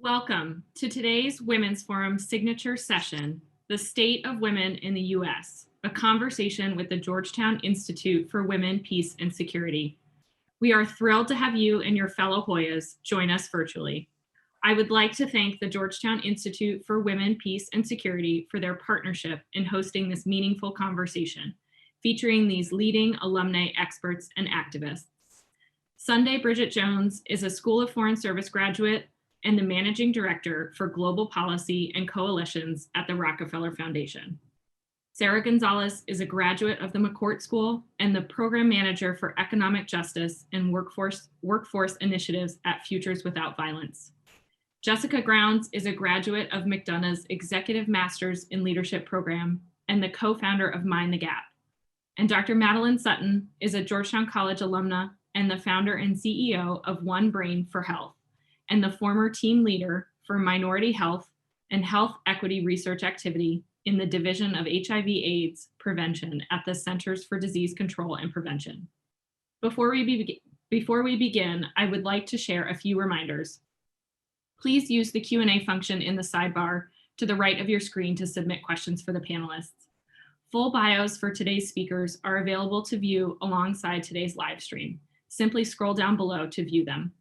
Welcome to today's Women's Forum signature session, The State of Women in the U.S., a conversation with the Georgetown Institute for Women, Peace, and Security. We are thrilled to have you and your fellow Hoyas join us virtually. I would like to thank the Georgetown Institute for Women, Peace, and Security for their partnership in hosting this meaningful conversation, featuring these leading alumni experts and activists. Sunday Bridget Jones is a School of Foreign Service graduate and the Managing Director for Global Policy and Coalitions at the Rockefeller Foundation. Sarah Gonzalez is a graduate of the McCourt School and the Program Manager for Economic Justice and Workforce Initiatives at Futures Without Violence. Jessica Grounds is a graduate of McDonough's Executive Masters in Leadership Program and the co-founder of Mind the Gap. And Dr. Madeleine Sutton is a Georgetown College alumna and the founder and CEO of One Brain for Health, and the former team leader for minority health and health equity research activity in the Division of HIV/AIDS Prevention at the Centers for Disease Control and Prevention. Before we begin, I would like to share a few reminders. Please use the Q&A function in the sidebar to the right of your screen to submit questions for the panelists. Full bios for today's speakers are available to view alongside today's live stream. Simply scroll down below to view them.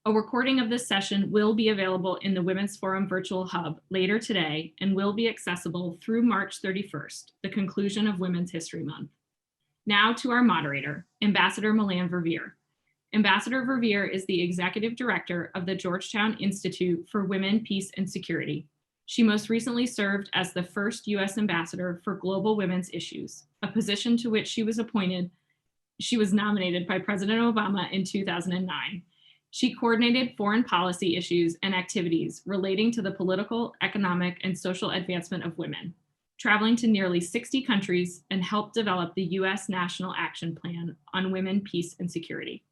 A recording of this session will be available in the Women's Forum Virtual Hub later today and will be accessible through March 31st, the conclusion of Women's History Month. Now to our moderator, Ambassador Madeleine Verveer. Ambassador Verveer is the Executive Director of the Georgetown Institute for Women, Peace, and Security. She most recently served as the first U.S. Ambassador for Global Women's Issues, a position to which she was nominated by President Obama in 2009. She coordinated foreign policy issues and activities relating to the political, economic, and social advancement of women, traveling to nearly 60 countries and helped develop the U.S. National Action Plan on Women, Peace, and Security.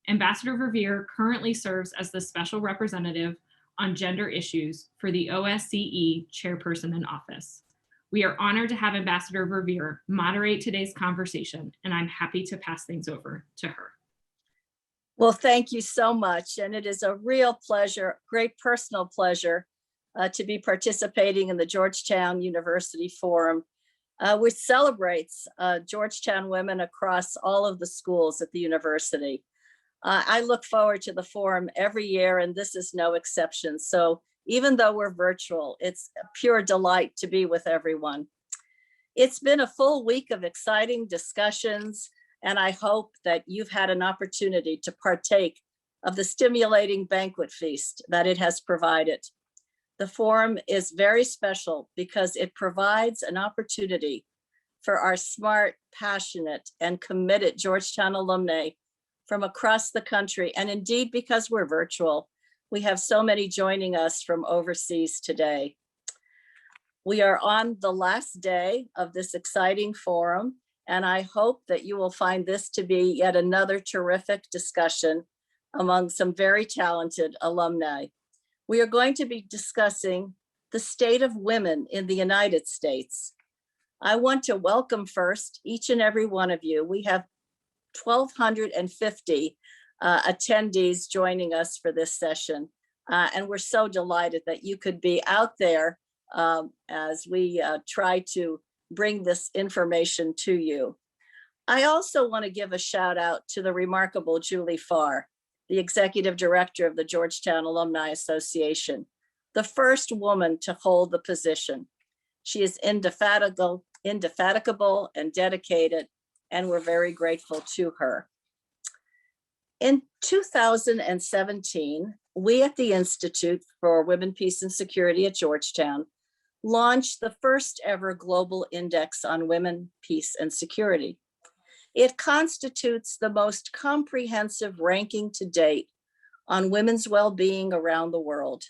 Ambassador Verveer currently serves as the Special Representative on Gender Issues for the OSCE Chairperson in Office. We are honored to have Ambassador Verveer moderate today's conversation, and I'm happy to pass things over to her. Well, thank you so much. And it is a real pleasure, great personal pleasure to be participating in the Georgetown University Forum, which celebrates Georgetown women across all of the schools at the university. I look forward to the forum every year, and this is no exception. So even though we're virtual, it's a pure delight to be with everyone. It's been a full week of exciting discussions, and I hope that you've had an opportunity to partake of the stimulating banquet feast that it has provided. The forum is very special because it provides an opportunity for our smart, passionate, and committed Georgetown alumni from across the country. And indeed, because we're virtual, we have so many joining us from overseas today. We are on the last day of this exciting forum, and I hope that you will find this to be yet another terrific discussion among some very talented alumni. We are going to be discussing the state of women in the United States. I want to welcome first each and every one of you. We have 1,250 attendees joining us for this session. And we're so delighted that you could be out there as we try to bring this information to you. I also want to give a shout out to the remarkable Julie Farr, the Executive Director of the Georgetown Alumni Association, the first woman to hold the position. She is indefatigable and dedicated, and we're very grateful to her. In 2017, we at the Institute for Women, Peace, and Security at Georgetown launched the first ever global index on women, peace, and security. It constitutes the most comprehensive ranking to date on women's well-being around the world.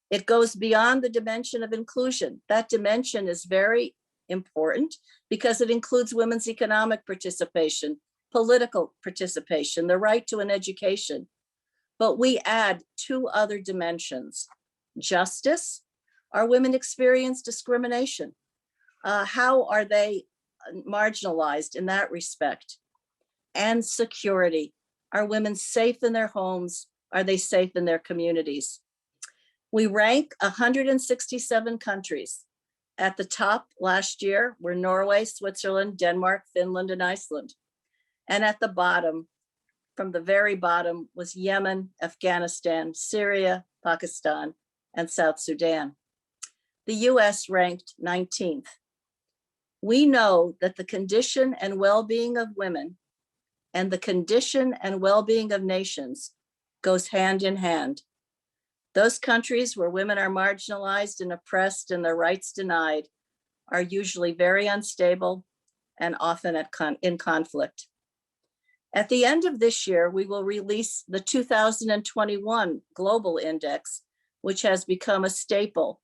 It goes beyond the dimension of inclusion. That dimension is very important because it includes women's economic participation, political participation, the right to an education. But we add two other dimensions: justice. Are women experience discrimination? How are they marginalized in that respect? And security. Are women safe in their homes? Are they safe in their communities? We rank 167 countries. At the top last year were Norway, Switzerland, Denmark, Finland, and Iceland. And at the bottom, from the very bottom, was Yemen, Afghanistan, Syria, Pakistan, and South Sudan. The US ranked 19th. We know that the condition and well-being of women and the condition and well-being of nations goes hand in hand. Those countries where women are marginalized and oppressed and their rights denied are usually very unstable and often in conflict. At the end of this year, we will release the 2021 Global Index, which has become a staple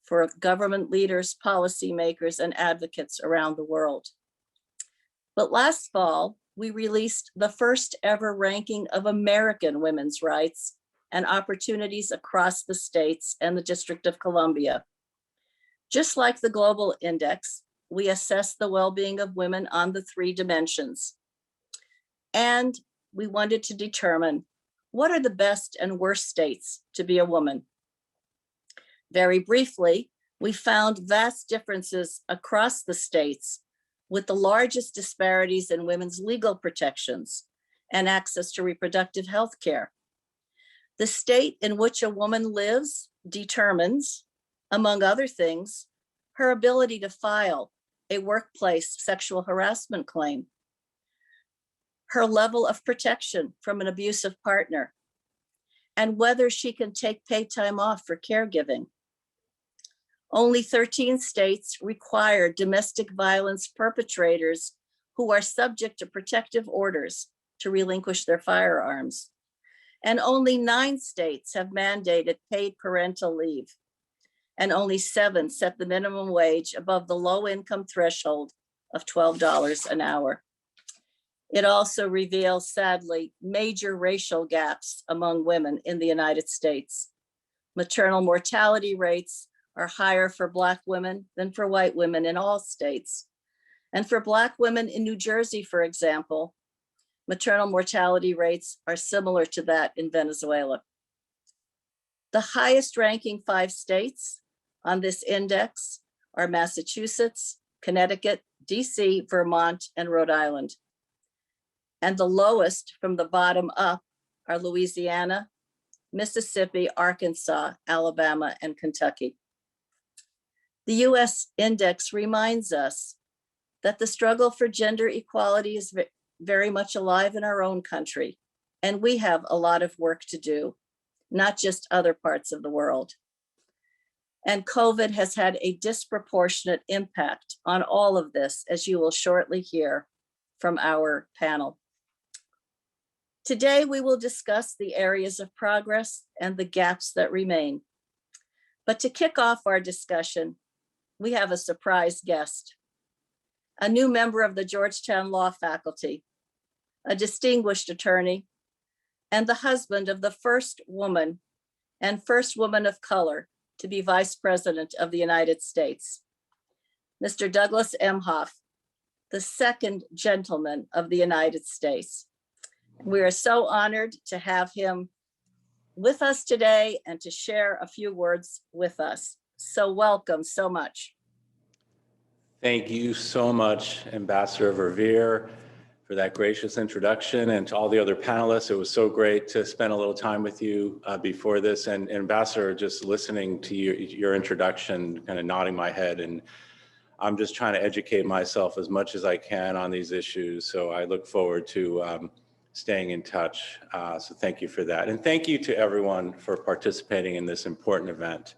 for government leaders, policymakers, and advocates around the world. But last fall, we released the first ever ranking of American women's rights and opportunities across the states and the District of Columbia. Just like the Global Index, we assess the well-being of women on the 3 dimensions. And we wanted to determine what are the best and worst states to be a woman. Very briefly, we found vast differences across the states with the largest disparities in women's legal protections and access to reproductive health care. The state in which a woman lives determines, among other things, her ability to file a workplace sexual harassment claim, her level of protection from an abusive partner, and whether she can take paid time off for caregiving. Only 13 states require domestic violence perpetrators who are subject to protective orders to relinquish their firearms. And only 9 states have mandated paid parental leave. And only 7 set the minimum wage above the low income threshold of $12 an hour. It also reveals, sadly, major racial gaps among women in the United States. Maternal mortality rates are higher for Black women than for white women in all states. And for Black women in New Jersey, for example, maternal mortality rates are similar to that in Venezuela. The highest ranking 5 states on this index are Massachusetts, Connecticut, DC, Vermont, and Rhode Island. And the lowest from the bottom up are Louisiana, Mississippi, Arkansas, Alabama, and Kentucky. The US index reminds us that the struggle for gender equality is very much alive in our own country, and we have a lot of work to do, not just other parts of the world. And COVID has had a disproportionate impact on all of this, as you will shortly hear from our panel. Today, we will discuss the areas of progress and the gaps that remain. But to kick off our discussion, we have a surprise guest, a new member of the Georgetown Law faculty, a distinguished attorney, and the husband of the first woman and first woman of color to be Vice President of the United States, Mr. Douglas Emhoff, the second gentleman of the United States. We are so honored to have him with us today and to share a few words with us. So welcome so much. Thank you so much, Ambassador Verveer, for that gracious introduction, and to all the other panelists. It was so great to spend a little time with you before this. And Ambassador, just listening to your introduction, kind of nodding my head, and I'm just trying to educate myself as much as I can on these issues. So I look forward to staying in touch. So thank you for that. And thank you to everyone for participating in this important event.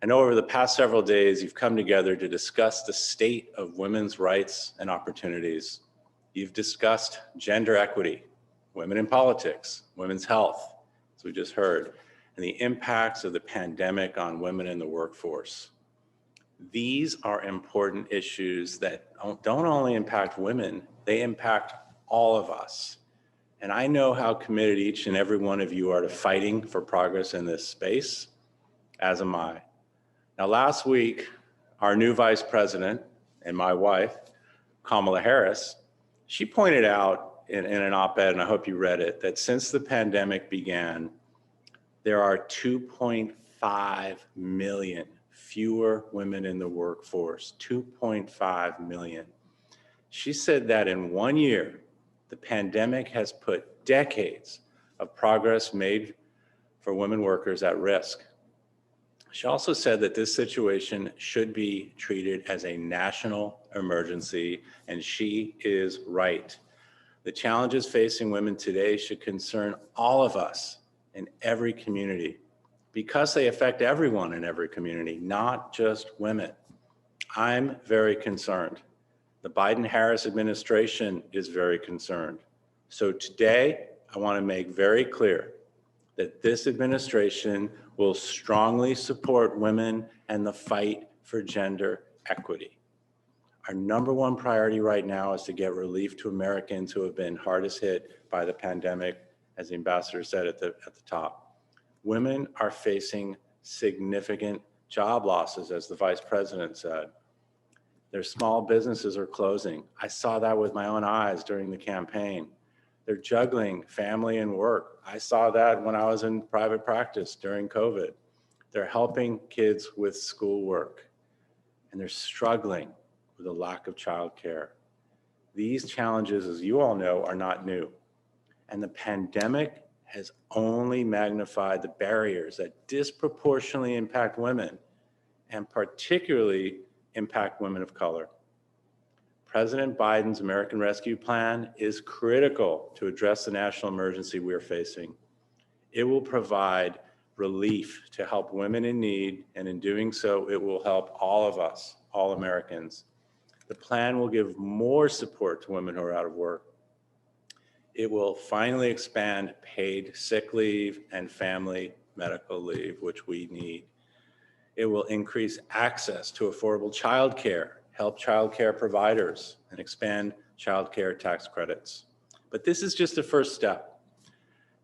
I know over the past several days, you've come together to discuss the state of women's rights and opportunities. You've discussed gender equity, women in politics, women's health, as we just heard, and the impacts of the pandemic on women in the workforce. These are important issues that don't only impact women, they impact all of us. And I know how committed each and every one of you are to fighting for progress in this space, as am I. Now, last week, our new vice president and my wife, Kamala Harris, she pointed out in an op-ed, and I hope you read it, that since the pandemic began, there are 2.5 million fewer women in the workforce, 2.5 million. She said that in 1 year, the pandemic has put decades of progress made for women workers at risk. She also said that this situation should be treated as a national emergency, and she is right. The challenges facing women today should concern all of us in every community because they affect everyone in every community, not just women. I'm very concerned. The Biden-Harris administration is very concerned. So today, I want to make very clear that this administration will strongly support women and the fight for gender equity. Our number one priority right now is to get relief to Americans who have been hardest hit by the pandemic, as the ambassador said at the top. Women are facing significant job losses, as the vice president said. Their small businesses are closing. I saw that with my own eyes during the campaign. They're juggling family and work. I saw that when I was in private practice during COVID. They're helping kids with schoolwork, and they're struggling with a lack of childcare. These challenges, as you all know, are not new. And the pandemic has only magnified the barriers that disproportionately impact women, and particularly impact women of color. President Biden's American Rescue Plan is critical to address the national emergency we are facing. It will provide relief to help women in need, and in doing so, it will help all of us, all Americans. The plan will give more support to women who are out of work. It will finally expand paid sick leave and family medical leave, which we need. It will increase access to affordable childcare, help childcare providers, and expand childcare tax credits. But this is just a first step.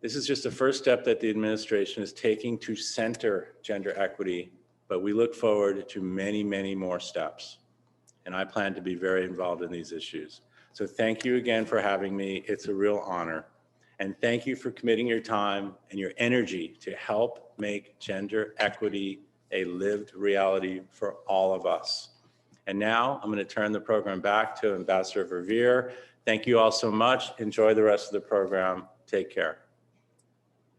This is just a first step that the administration is taking to center gender equity, but we look forward to many, many more steps. And I plan to be very involved in these issues. So thank you again for having me. It's a real honor. And thank you for committing your time and your energy to help make gender equity a lived reality for all of us. And now I'm going to turn the program back to Ambassador Verveer. Thank you all so much. Enjoy the rest of the program. Take care.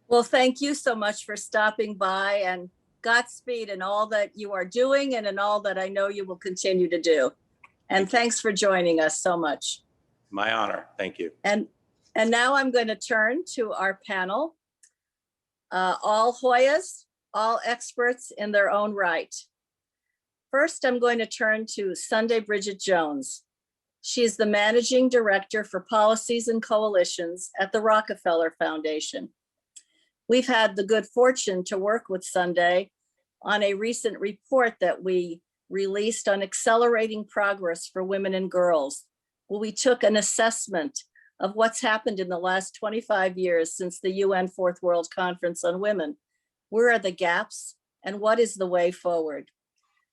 Well, thank you so much for stopping by, and Godspeed in all that you are doing and in all that I know you will continue to do. And thanks for joining us so much. My honor. Thank you. And now I'm going to turn to our panel. All Hoyas, all experts in their own right. First, I'm going to turn to Sunday Bridget Jones. She is the Managing Director for Policies and Coalitions at the Rockefeller Foundation. We've had the good fortune to work with Sunday on a recent report that we released on accelerating progress for women and girls, where we took an assessment of what's happened in the last 25 years since the UN Fourth World Conference on Women. Where are the gaps and what is the way forward?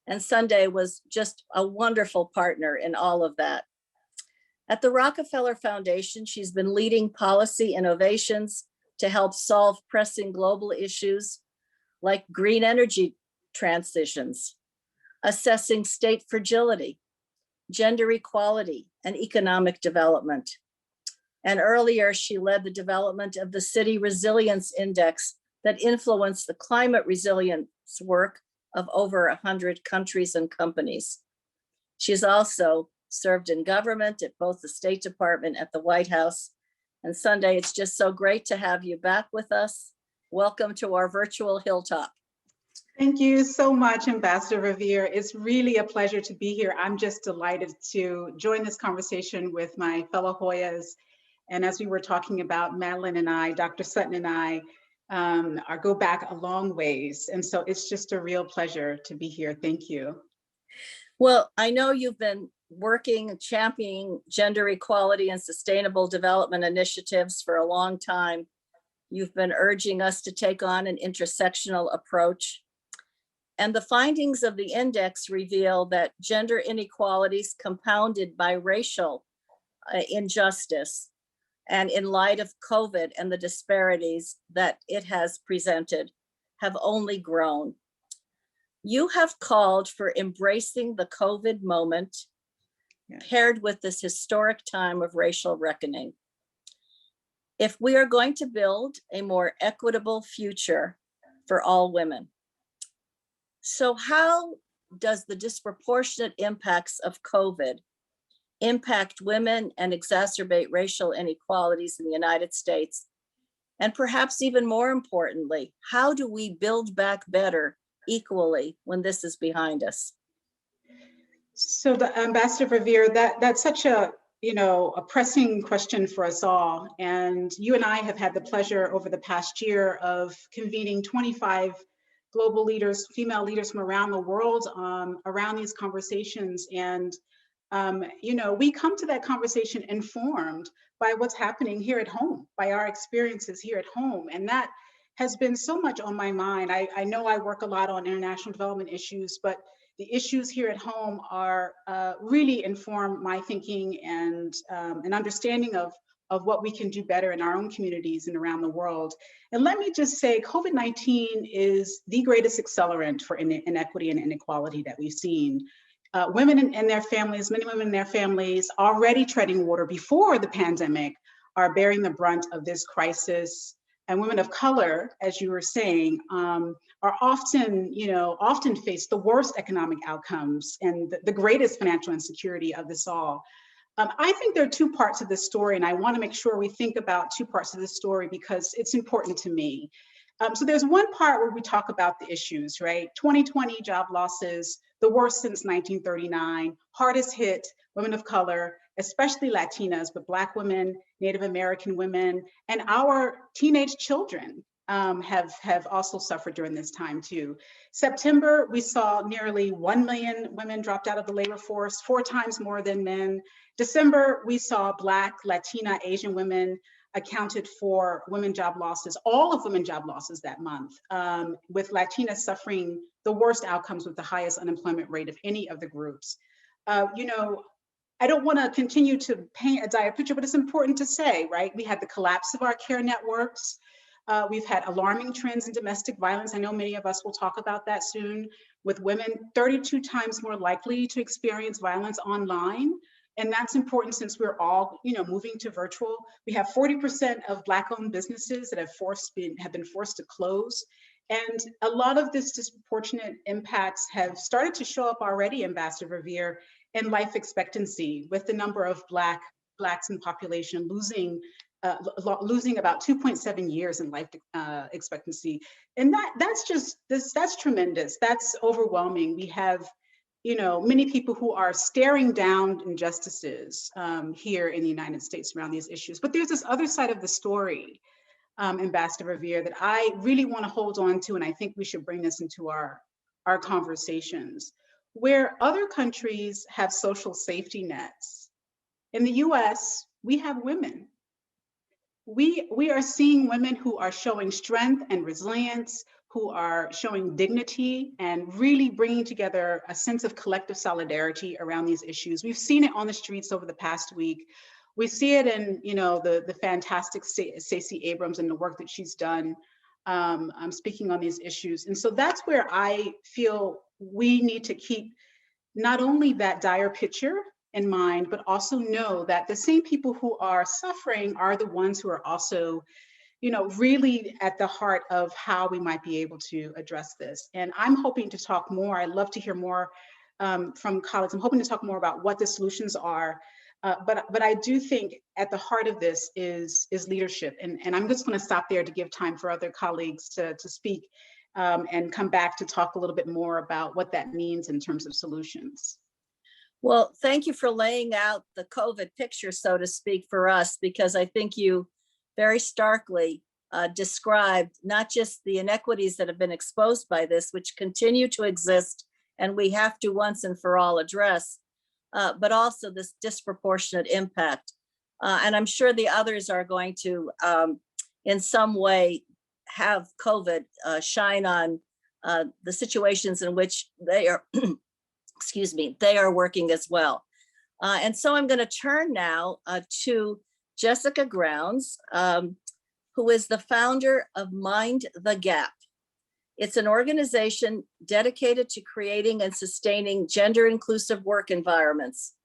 And Sunday was just a wonderful partner in all of that. At the Rockefeller Foundation, she's been leading policy innovations to help solve pressing global issues like green energy transitions, assessing state fragility, gender equality, and economic development. And earlier, she led the development of the City Resilience Index that influenced the climate resilience work of over 100 countries and companies. She's also served in government at both the State Department and the White House. And Sunday, it's just so great to have you back with us. Welcome to our virtual hilltop. Thank you so much, Ambassador Verveer. It's really a pleasure to be here. I'm just delighted to join this conversation with my fellow Hoyas. And as we were talking about, Madeleine and I, Dr. Sutton and I, go back a long ways. And so it's just a real pleasure to be here. Thank you. Well, I know you've been working and championing gender equality and sustainable development initiatives for a long time. You've been urging us to take on an intersectional approach. And the findings of the index reveal that gender inequalities compounded by racial injustice, and in light of COVID and the disparities that it has presented, have only grown. You have called for embracing the COVID moment, paired with this historic time of racial reckoning. If we are going to build a more equitable future for all women. So how does the disproportionate impacts of COVID impact women and exacerbate racial inequalities in the United States? And perhaps even more importantly, how do we build back better equally when this is behind us? So the Ambassador Revere, that's such a a pressing question for us all. And you and I have had the pleasure over the past year of convening 25 global leaders, female leaders from around the world around these conversations. And we come to that conversation informed by what's happening here at home, by our experiences here at home. And that has been so much on my mind. I know I work a lot on international development issues, but the issues here at home are really inform my thinking and an understanding of what we can do better in our own communities and around the world. And let me just say, COVID-19 is the greatest accelerant for inequity and inequality that we've seen. Women and their families, many women and their families already treading water before the pandemic are bearing the brunt of this crisis. And women of color, as you were saying, are often face the worst economic outcomes and the greatest financial insecurity of this all. I think there are two parts of this story, and I want to make sure we think about two parts of this story because it's important to me. So there's one part where we talk about the issues, right? 2020 job losses, the worst since 1939, hardest hit women of color, especially Latinas, but Black women, Native American women, and our teenage children have also suffered during this time too. September, we saw nearly 1 million women dropped out of the labor force, 4 times more than men. December, we saw Black, Latina, Asian women accounted for women job losses, all of women job losses that month, with Latinas suffering the worst outcomes with the highest unemployment rate of any of the groups. I don't want to continue to paint a dire picture, but it's important to say, right? We had the collapse of our care networks. We've had alarming trends in domestic violence. I know many of us will talk about that soon, with women 32 times more likely to experience violence online. And that's important since we're all, moving to virtual. We have 40% of Black-owned businesses that have been forced to close. And a lot of this disproportionate impacts have started to show up already, Ambassador Revere, in life expectancy, with the number of Blacks in population losing about 2.7 years in life expectancy. And that's tremendous. That's overwhelming. We have many people who are staring down injustices here in the United States around these issues. But there's this other side of the story, Ambassador Revere, that I really want to hold on to, and I think we should bring this into our conversations. Where other countries have social safety nets, in the US, we have women. We are seeing women who are showing strength and resilience, who are showing dignity and really bringing together a sense of collective solidarity around these issues. We've seen it on the streets over the past week. We see it in, the fantastic Stacey Abrams and the work that she's done speaking on these issues. And so that's where I feel we need to keep not only that dire picture in mind, but also know that the same people who are suffering are the ones who are also really at the heart of how we might be able to address this. And I'm hoping to talk more. I'd love to hear more from colleagues. I'm hoping to talk more about what the solutions are. But I do think at the heart of this is leadership. And I'm just going to stop there to give time for other colleagues to speak and come back to talk a little bit more about what that means in terms of solutions. Well, thank you for laying out the COVID picture, so to speak, for us, because I think you very starkly described not just the inequities that have been exposed by this, which continue to exist and we have to once and for all address, but also this disproportionate impact. And I'm sure the others are going to, in some way, have COVID shine on the situations in which they are, excuse me, they are working as well. And so I'm going to turn now to Jessica Grounds, who is the founder of Mind the Gap. It's an organization dedicated to creating and sustaining gender-inclusive work environments.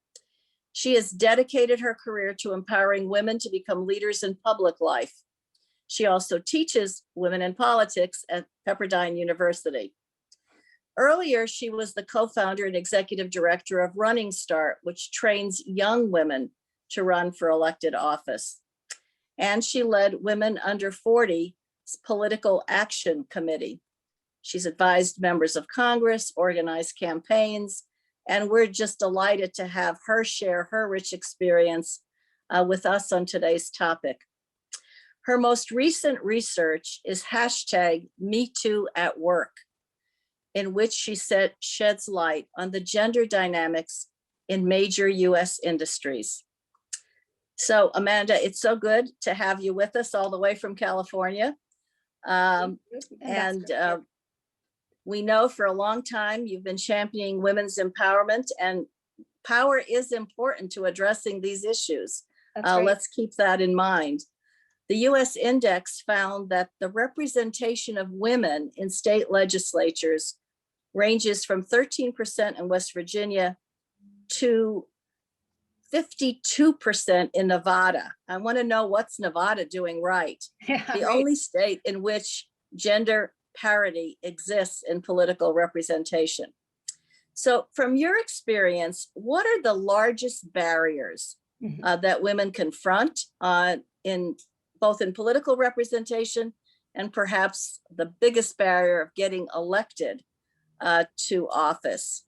She has dedicated her career to empowering women to become leaders in public life. She also teaches women in politics at Pepperdine University. Earlier, she was the co-founder and executive director of Running Start, which trains young women to run for elected office. And she led Women Under 40's Political Action Committee. She's advised members of Congress, organized campaigns, and we're just delighted to have her share her rich experience with us on today's topic. Her most recent research is #MeTooAtWork, in which she sheds light on the gender dynamics in major US industries. So Amanda, it's so good to have you with us all the way from California. We know for a long time you've been championing women's empowerment, and power is important to addressing these issues. Right. Let's keep that in mind. The US Index found that the representation of women in state legislatures ranges from 13% in West Virginia to 52% in Nevada. I want to know, what's Nevada doing right? The only state in which gender parity exists in political representation. So from your experience, what are the largest barriers that women confront both in political representation, and perhaps the biggest barrier of getting elected to office?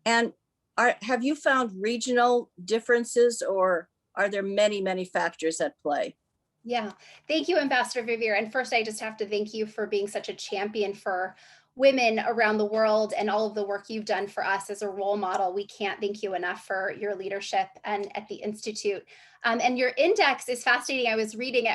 And have you found regional differences, or are there many, many factors at play? Yeah, thank you, Ambassador Vivier. And first, I just have to thank you for being such a champion for women around the world and all of the work you've done for us as a role model. We can't thank you enough for your leadership and at the Institute. And your index is fascinating. I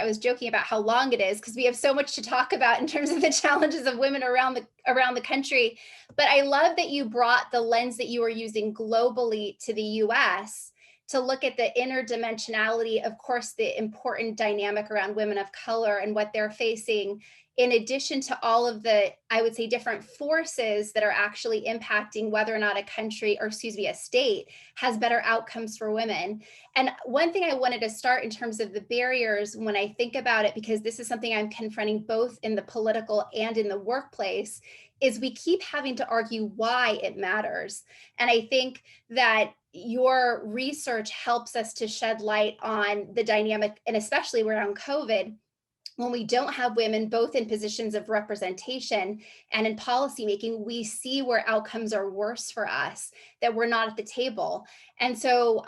was joking about how long it is because we have so much to talk about in terms of the challenges of women around the country. But I love that you brought the lens that you are using globally to the US to look at the interdimensionality, of course, the important dynamic around women of color and what they're facing, in addition to all of the, I would say, different forces that are actually impacting whether or not a country, or excuse me, a state has better outcomes for women. And one thing I wanted to start in terms of the barriers when I think about it, because this is something I'm confronting both in the political and in the workplace, is we keep having to argue why it matters. And I think that your research helps us to shed light on the dynamic, and especially around COVID, when we don't have women both in positions of representation and in policymaking, we see where outcomes are worse for us, that we're not at the table. And so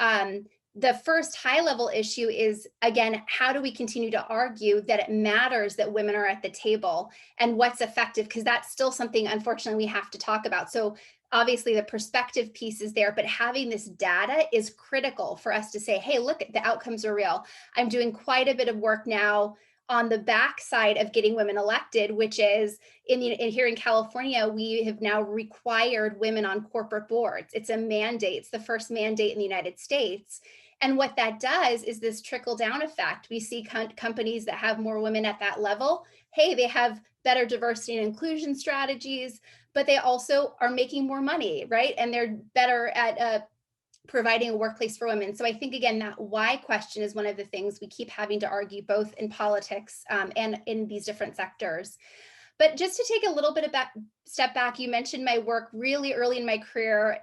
the first high level issue is, again, how do we continue to argue that it matters that women are at the table and what's effective? Because that's still something, unfortunately, we have to talk about. So obviously the perspective piece is there, but having this data is critical for us to say, hey, look, the outcomes are real. I'm doing quite a bit of work now on the backside of getting women elected, which is here in California, we have now required women on corporate boards. It's a mandate. It's the first mandate in the United States. And what that does is this trickle down effect. We see companies that have more women at that level. Hey, they have better diversity and inclusion strategies, but they also are making more money, right? And they're better at providing a workplace for women. So I think, again, that why question is one of the things we keep having to argue both in politics and in these different sectors. But just to take a little bit of step back, you mentioned my work really early in my career.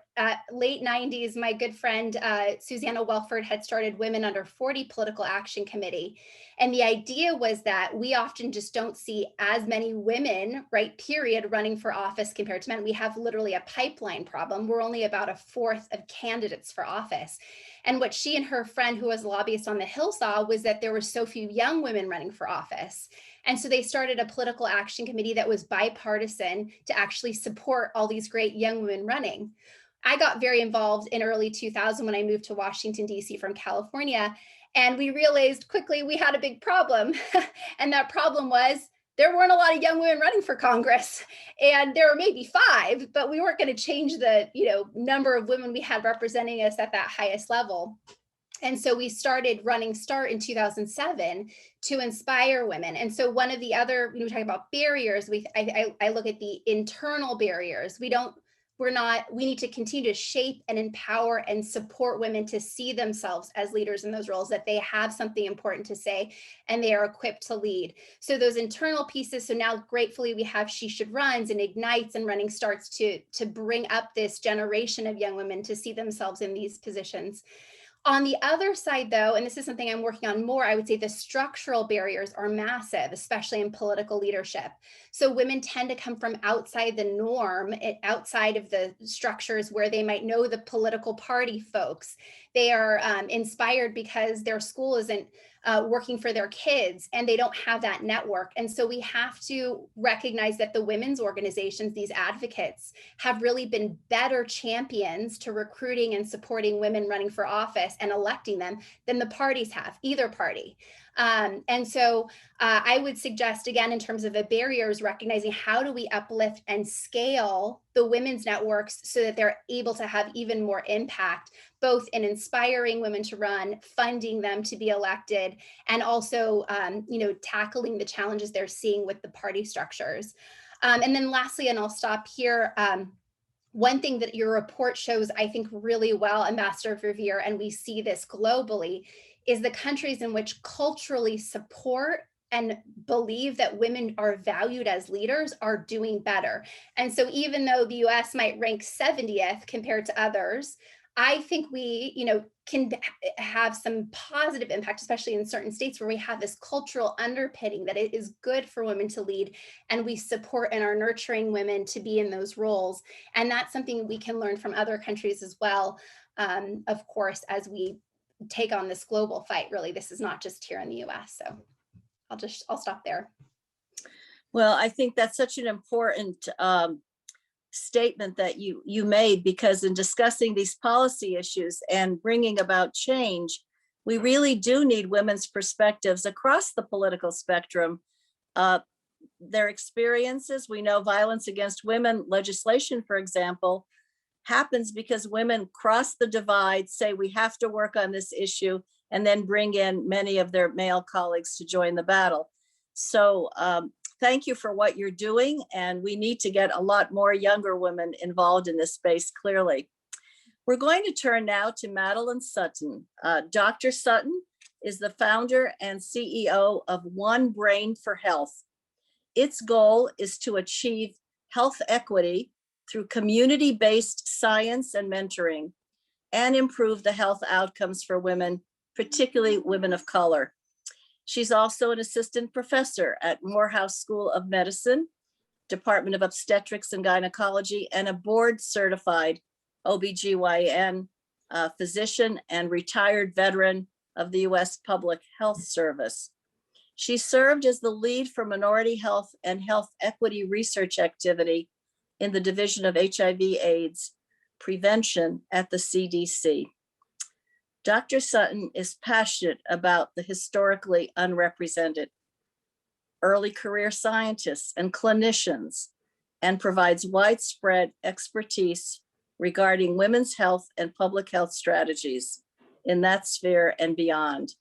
Late 90s, my good friend Susanna Welford had started Women Under 40 Political Action Committee. And the idea was that we often just don't see as many women, right, period, running for office compared to men. We have literally a pipeline problem. We're only about a fourth of candidates for office. And what she and her friend, who was a lobbyist on the Hill, saw was that there were so few young women running for office. And so they started a political action committee that was bipartisan to actually support all these great young women running. I got very involved in early 2000 when I moved to Washington, D.C. from California. And we realized quickly we had a big problem. And that problem was there weren't a lot of young women running for Congress. And there were maybe 5, but we weren't going to change the number of women we had representing us at that highest level. And so we started Running Start in 2007 to inspire women. And so one of the other, when we talk about barriers, I look at the internal barriers. We need to continue to shape and empower and support women to see themselves as leaders in those roles, that they have something important to say and they are equipped to lead. So those internal pieces, so now gratefully we have She Should Runs and Ignites and Running Starts to bring up this generation of young women to see themselves in these positions. On the other side, though, and this is something I'm working on more, I would say the structural barriers are massive, especially in political leadership. So women tend to come from outside the norm, outside of the structures where they might know the political party folks. They are inspired because their school isn't working for their kids and they don't have that network. And so we have to recognize that the women's organizations, these advocates, have really been better champions to recruiting and supporting women running for office and electing them than the parties have, either party. And so I would suggest, again, in terms of the barriers, recognizing how do we uplift and scale the women's networks so that they're able to have even more impact, both in inspiring women to run, funding them to be elected, and also, tackling the challenges they're seeing with the party structures. And then lastly, and I'll stop here, one thing that your report shows, I think, really well, Ambassador Verveer, and we see this globally, is the countries in which culturally support and believe that women are valued as leaders are doing better. And so even though the US might rank 70th compared to others, I think we, can have some positive impact, especially in certain states where we have this cultural underpinning that it is good for women to lead, and we support and are nurturing women to be in those roles. And that's something we can learn from other countries as well, of course, as we take on this global fight. Really, this is not just here in the US. So I'll stop there. Well, I think that's such an important statement that you made, because in discussing these policy issues and bringing about change, we really do need women's perspectives across the political spectrum. Their experiences, we know violence against women legislation, for example, happens because women cross the divide, say we have to work on this issue, and then bring in many of their male colleagues to join the battle. So thank you for what you're doing, and we need to get a lot more younger women involved in this space, clearly. We're going to turn now to Madeleine Sutton. Dr. Sutton is the founder and CEO of One Brain for Health. Its goal is to achieve health equity through community-based science and mentoring, and improve the health outcomes for women, particularly women of color. She's also an assistant professor at Morehouse School of Medicine, Department of Obstetrics and Gynecology, and a board-certified OBGYN physician and retired veteran of the U.S. Public Health Service. She served as the lead for minority health and health equity research activity in the Division of HIV/AIDS Prevention at the CDC. Dr. Sutton is passionate about the historically unrepresented, early career scientists and clinicians, and provides widespread expertise regarding women's health and public health strategies in that sphere and beyond.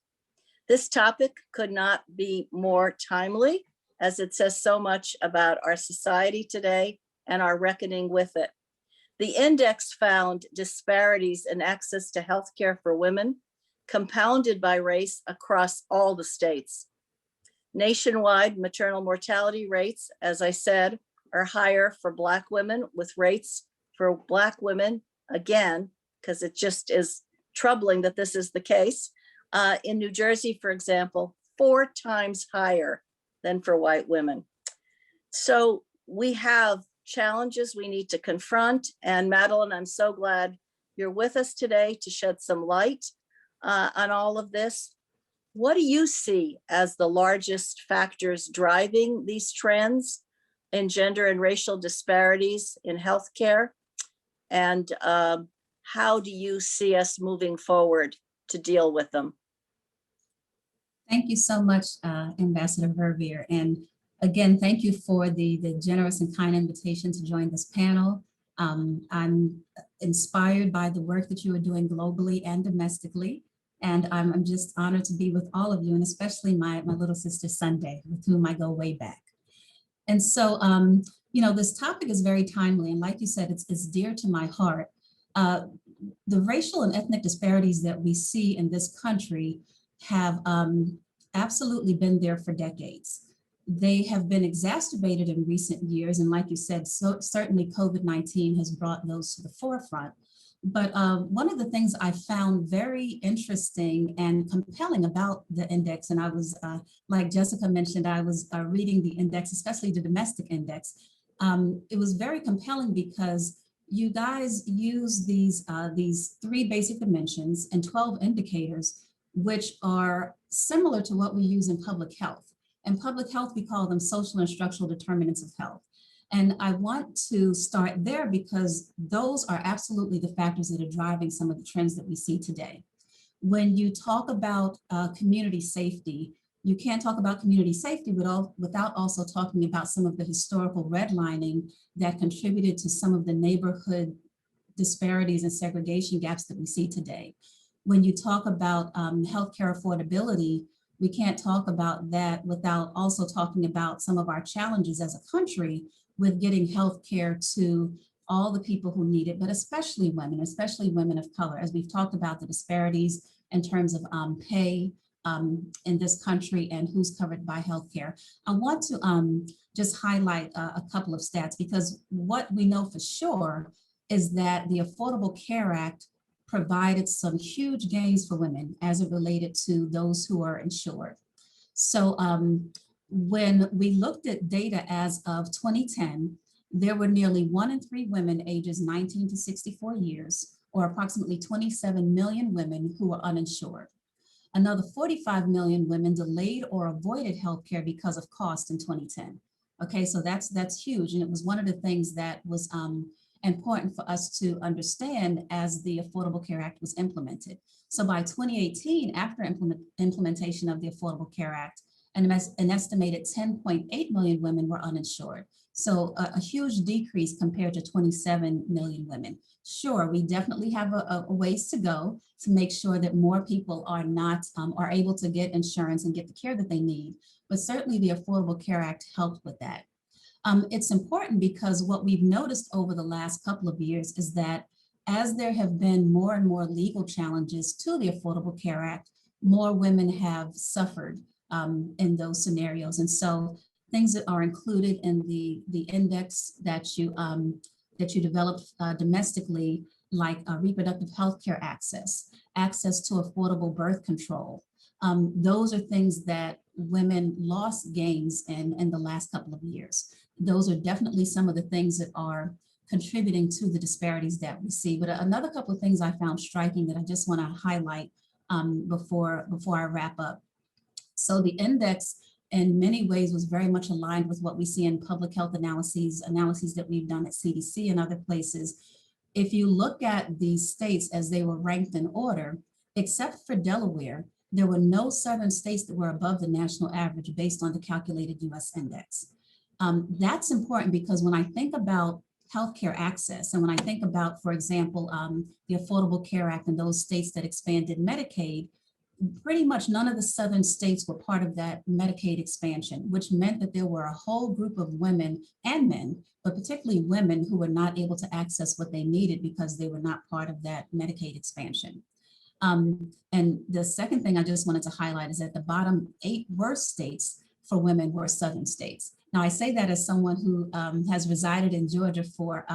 This topic could not be more timely, as it says so much about our society today and our reckoning with it. The index found disparities in access to healthcare for women, compounded by race across all the states. Nationwide maternal mortality rates, as I said, are higher for Black women, with rates for Black women, again, because it just is troubling that this is the case, in New Jersey, for example, 4 times higher than for white women. So we have challenges we need to confront. And Madeleine, I'm so glad you're with us today to shed some light on all of this. What do you see as the largest factors driving these trends in gender and racial disparities in healthcare? And how do you see us moving forward to deal with them? Thank you so much, Ambassador Verveer. And again, thank you for the generous and kind invitation to join this panel. I'm inspired by the work that you are doing globally and domestically. And I'm just honored to be with all of you, and especially my little sister Sunday, with whom I go way back. And so, this topic is very timely. And like you said, it's dear to my heart. The racial and ethnic disparities that we see in this country have absolutely been there for decades. They have been exacerbated in recent years. And like you said, so certainly COVID-19 has brought those to the forefront. But one of the things I found very interesting and compelling about the index, and I was, like Jessica mentioned, I was reading the index, especially the domestic index. It was very compelling because you guys use these 3 basic dimensions and 12 indicators, which are similar to what we use in public health. In public health, we call them social and structural determinants of health. And I want to start there because those are absolutely the factors that are driving some of the trends that we see today. When you talk about community safety, you can't talk about community safety without also talking about some of the historical redlining that contributed to some of the neighborhood disparities and segregation gaps that we see today. When you talk about healthcare affordability, we can't talk about that without also talking about some of our challenges as a country with getting healthcare to all the people who need it, but especially women of color, as we've talked about the disparities in terms of pay in this country and who's covered by healthcare. I want to just highlight a couple of stats, because what we know for sure is that the Affordable Care Act provided some huge gains for women as it related to those who are insured. So when we looked at data as of 2010, there were nearly 1 in 3 women ages 19 to 64 years, or approximately 27 million women who were uninsured. Another 45 million women delayed or avoided healthcare because of cost in 2010. Okay, so that's huge. And it was one of the things that was important for us to understand as the Affordable Care Act was implemented. So by 2018, after implementation of the Affordable Care Act, an estimated 10.8 million women were uninsured. So a huge decrease compared to 27 million women. Sure, we definitely have a ways to go to make sure that more people are able to get insurance and get the care that they need. But certainly the Affordable Care Act helped with that. It's important because what we've noticed over the last couple of years is that as there have been more and more legal challenges to the Affordable Care Act, more women have suffered in those scenarios. And so things that are included in the index that you developed domestically, like reproductive health care access to affordable birth control. Those are things that women lost gains in the last couple of years. Those are definitely some of the things that are contributing to the disparities that we see. But another couple of things I found striking that I just want to highlight before I wrap up. So the index in many ways was very much aligned with what we see in public health analyses that we've done at CDC and other places. If you look at these states as they were ranked in order, except for Delaware, there were no southern states that were above the national average based on the calculated US index. That's important because when I think about healthcare access, and when I think about, for example, the Affordable Care Act and those states that expanded Medicaid, pretty much none of the southern states were part of that Medicaid expansion, which meant that there were a whole group of women and men, but particularly women, who were not able to access what they needed because they were not part of that Medicaid expansion. And the second thing I just wanted to highlight is that the bottom 8 worst states for women were southern states. Now, I say that as someone who has resided in Georgia for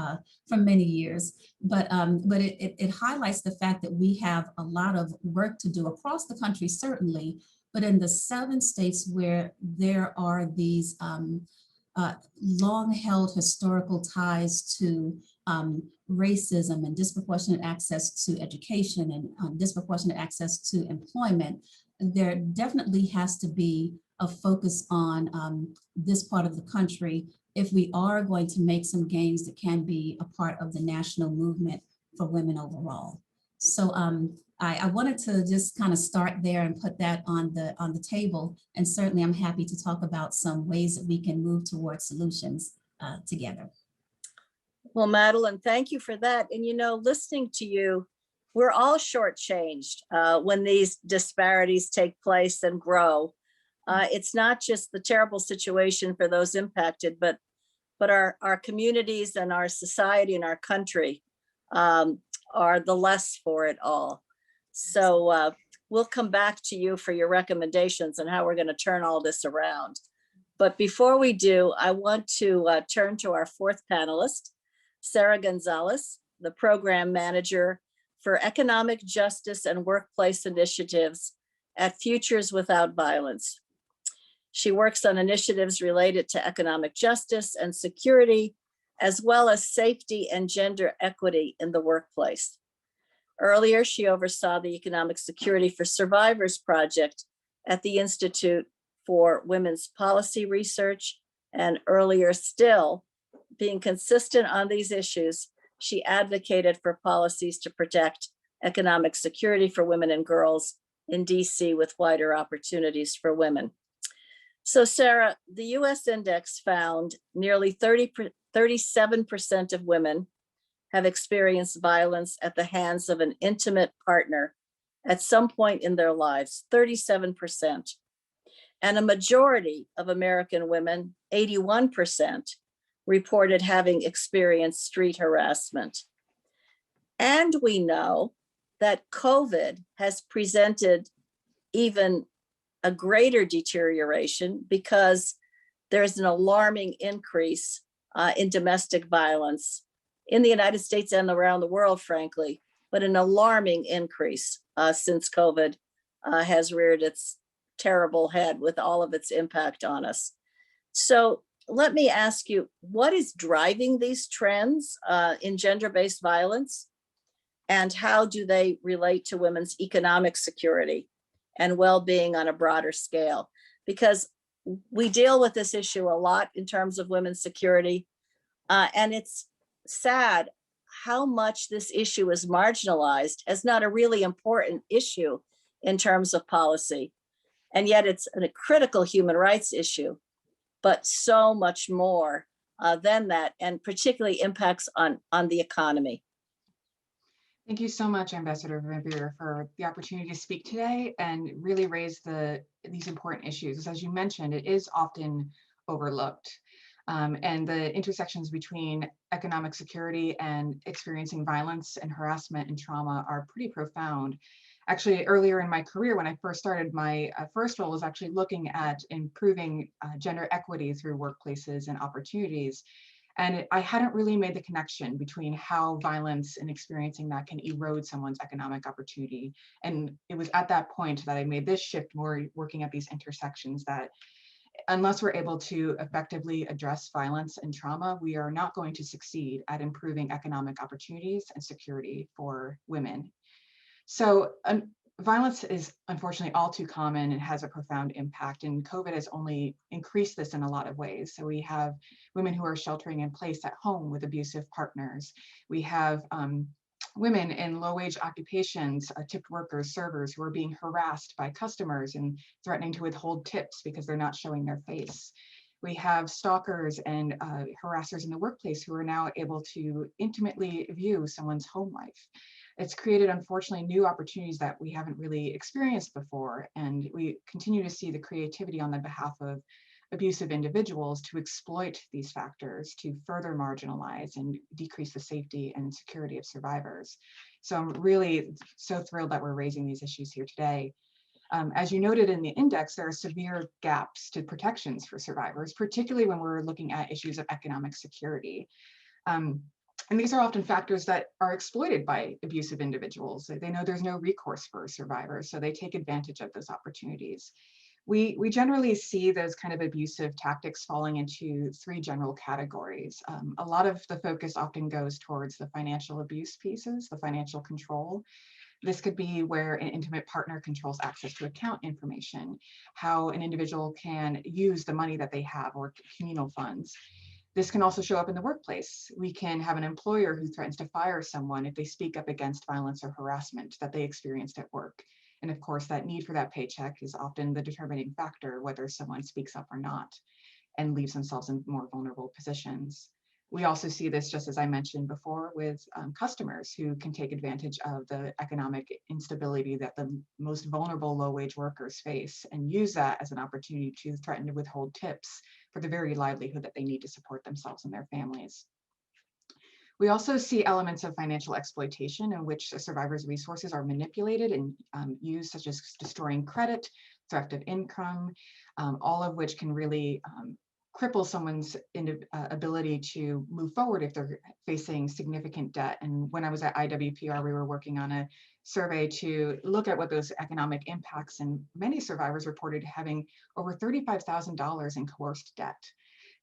many years, but it highlights the fact that we have a lot of work to do across the country, certainly, but in the southern states where there are these long-held historical ties to racism and disproportionate access to education and disproportionate access to employment, there definitely has to be a focus on this part of the country if we are going to make some gains that can be a part of the national movement for women overall. So I wanted to just kind of start there and put that on the table. And certainly I'm happy to talk about some ways that we can move towards solutions together. Well, Madeleine, thank you for that. And listening to you, we're all shortchanged when these disparities take place and grow. It's not just the terrible situation for those impacted, but our communities and our society and our country are the less for it all. So we'll come back to you for your recommendations and how we're going to turn all this around. But before we do, I want to turn to our fourth panelist, Sarah Gonzalez, the program manager for economic justice and workplace initiatives at Futures Without Violence. She works on initiatives related to economic justice and security, as well as safety and gender equity in the workplace. Earlier, she oversaw the Economic Security for Survivors project at the Institute for Women's Policy Research, and earlier still, being consistent on these issues, she advocated for policies to protect economic security for women and girls in DC with wider opportunities for women. So Sarah, the US index found nearly 37% of women have experienced violence at the hands of an intimate partner at some point in their lives, 37%. And a majority of American women, 81%, reported having experienced street harassment. And we know that COVID has presented even a greater deterioration because there's an alarming increase in domestic violence in the United States and around the world, frankly, but an alarming increase since COVID has reared its terrible head with all of its impact on us. So let me ask you, what is driving these trends in gender-based violence? And how do they relate to women's economic security and well-being on a broader scale? Because we deal with this issue a lot in terms of women's security, and it's sad how much this issue is marginalized as not a really important issue in terms of policy. And yet it's a critical human rights issue, but so much more than that, and particularly impacts on the economy. Thank you so much, Ambassador Verveer, for the opportunity to speak today and really raise these important issues. As you mentioned, it is often overlooked. And the intersections between economic security and experiencing violence and harassment and trauma are pretty profound. Actually, earlier in my career, when I first started, my first role was actually looking at improving gender equity through workplaces and opportunities. And I hadn't really made the connection between how violence and experiencing that can erode someone's economic opportunity. And it was at that point that I made this shift, more working at these intersections, that unless we're able to effectively address violence and trauma, we are not going to succeed at improving economic opportunities and security for women. So violence is unfortunately all too common and has a profound impact, and COVID has only increased this in a lot of ways. So we have women who are sheltering in place at home with abusive partners. We have women in low-wage occupations, tipped workers, servers, who are being harassed by customers and threatening to withhold tips because they're not showing their face. We have stalkers and harassers in the workplace who are now able to intimately view someone's home life. It's created, unfortunately, new opportunities that we haven't really experienced before. And we continue to see the creativity on the behalf of abusive individuals to exploit these factors to further marginalize and decrease the safety and security of survivors. So I'm really so thrilled that we're raising these issues here today. As you noted in the index, there are severe gaps to protections for survivors, particularly when we're looking at issues of economic security. And these are often factors that are exploited by abusive individuals. They know there's no recourse for survivors, so they take advantage of those opportunities. We generally see those kind of abusive tactics falling into three general categories. A lot of the focus often goes towards the financial abuse pieces, the financial control. This could be where an intimate partner controls access to account information, how an individual can use the money that they have or communal funds. This can also show up in the workplace. We can have an employer who threatens to fire someone if they speak up against violence or harassment that they experienced at work. And of course, that need for that paycheck is often the determining factor whether someone speaks up or not and leaves themselves in more vulnerable positions. We also see this, just as I mentioned before, with customers who can take advantage of the economic instability that the most vulnerable low-wage workers face and use that as an opportunity to threaten to withhold tips for the very livelihood that they need to support themselves and their families. We also see elements of financial exploitation in which a survivor's resources are manipulated and used, such as destroying credit, theft of income, all of which can really cripple someone's ability to move forward if they're facing significant debt. And when I was at IWPR, we were working on a survey to look at what those economic impacts, and many survivors reported having over $35,000 in coerced debt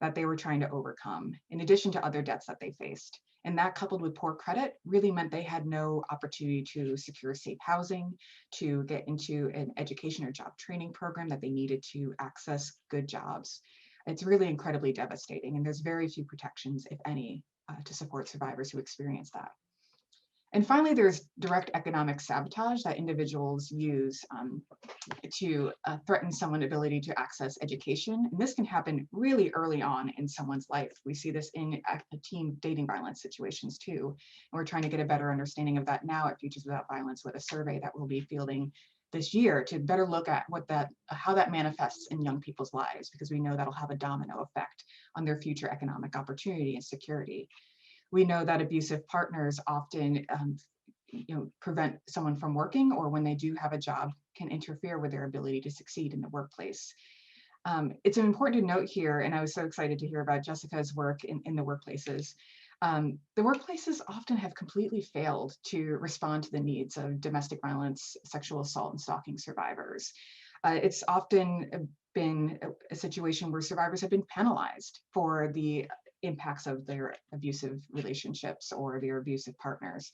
that they were trying to overcome, in addition to other debts that they faced. And that, coupled with poor credit, really meant they had no opportunity to secure safe housing, to get into an education or job training program that they needed to access good jobs. It's really incredibly devastating, and there's very few protections, if any, to support survivors who experience that. And finally, there's direct economic sabotage that individuals use to threaten someone's ability to access education. And this can happen really early on in someone's life. We see this in teen dating violence situations too. And we're trying to get a better understanding of that now at Futures Without Violence with a survey that we'll be fielding this year to better look at how that manifests in young people's lives, because we know that'll have a domino effect on their future economic opportunity and security. We know that abusive partners often prevent someone from working, or when they do have a job, can interfere with their ability to succeed in the workplace. It's important to note here, and I was so excited to hear about Jessica's work in the workplaces. The workplaces often have completely failed to respond to the needs of domestic violence, sexual assault, and stalking survivors. It's often been a situation where survivors have been penalized for the impacts of their abusive relationships or their abusive partners.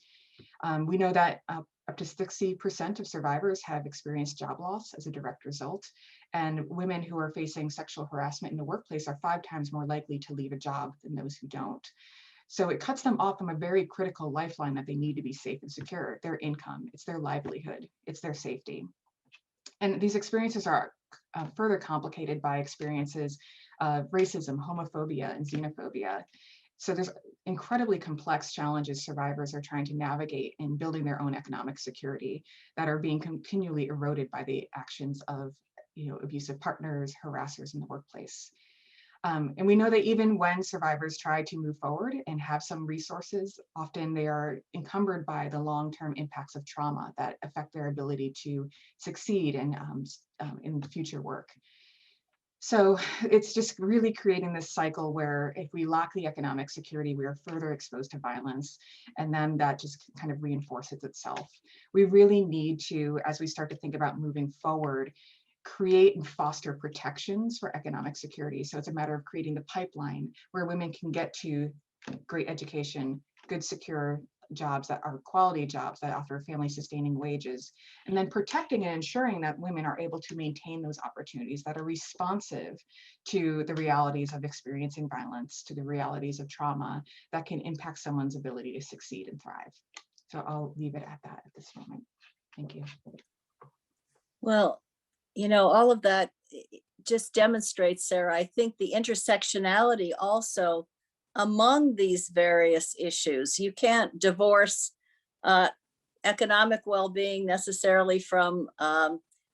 We know that up to 60% of survivors have experienced job loss as a direct result, and women who are facing sexual harassment in the workplace are 5 times more likely to leave a job than those who don't. So it cuts them off from a very critical lifeline that they need to be safe and secure: their income, it's their livelihood, it's their safety. And these experiences are further complicated by experiences of racism, homophobia, and xenophobia. So there's incredibly complex challenges survivors are trying to navigate in building their own economic security that are being continually eroded by the actions of abusive partners, harassers in the workplace. And we know that even when survivors try to move forward and have some resources, often they are encumbered by the long-term impacts of trauma that affect their ability to succeed in future work. So it's just really creating this cycle where if we lack the economic security, we are further exposed to violence, and then that just kind of reinforces itself. We really need to, as we start to think about moving forward, create and foster protections for economic security. So it's a matter of creating the pipeline where women can get to great education, good, secure jobs that are quality jobs that offer family sustaining wages, and then protecting and ensuring that women are able to maintain those opportunities that are responsive to the realities of experiencing violence, to the realities of trauma that can impact someone's ability to succeed and thrive. So I'll leave it at that at this moment. Thank you. Well, all of that just demonstrates, Sarah, I think the intersectionality also among these various issues. You can't divorce economic well-being necessarily from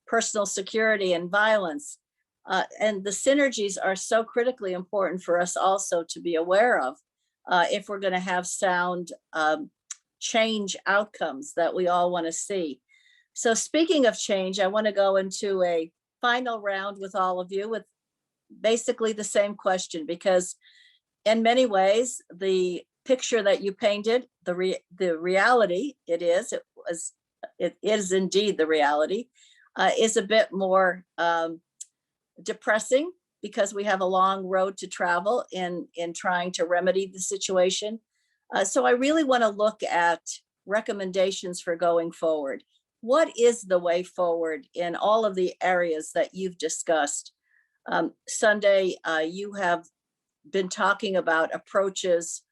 personal security and violence. And the synergies are so critically important for us also to be aware of if we're going to have sound change outcomes that we all want to see. So speaking of change, I want to go into a final round with all of you with basically the same question, because in many ways, the picture that you painted, the reality, it is indeed the reality, is a bit more depressing, because we have a long road to travel in trying to remedy the situation. So I really want to look at recommendations for going forward. What is the way forward in all of the areas that you've discussed? Sunday, you have been talking about approaches,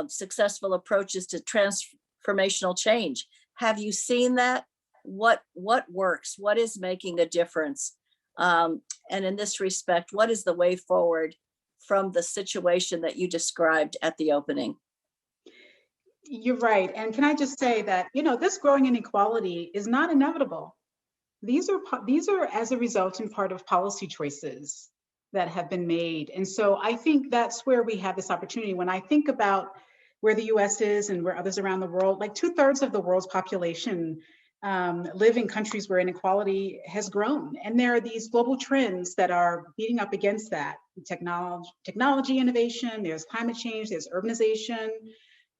successful approaches to transformational change. Have you seen that? What works? What is making a difference? And in this respect, what is the way forward from the situation that you described at the opening. You're right. And can I just say that, this growing inequality is not inevitable. These are as a result in part of policy choices that have been made. And so I think that's where we have this opportunity. When I think about where the US is and where others around the world, like 2/3 of the world's population live in countries where inequality has grown. And there are these global trends that are beating up against that. Technology innovation, there's climate change, there's urbanization,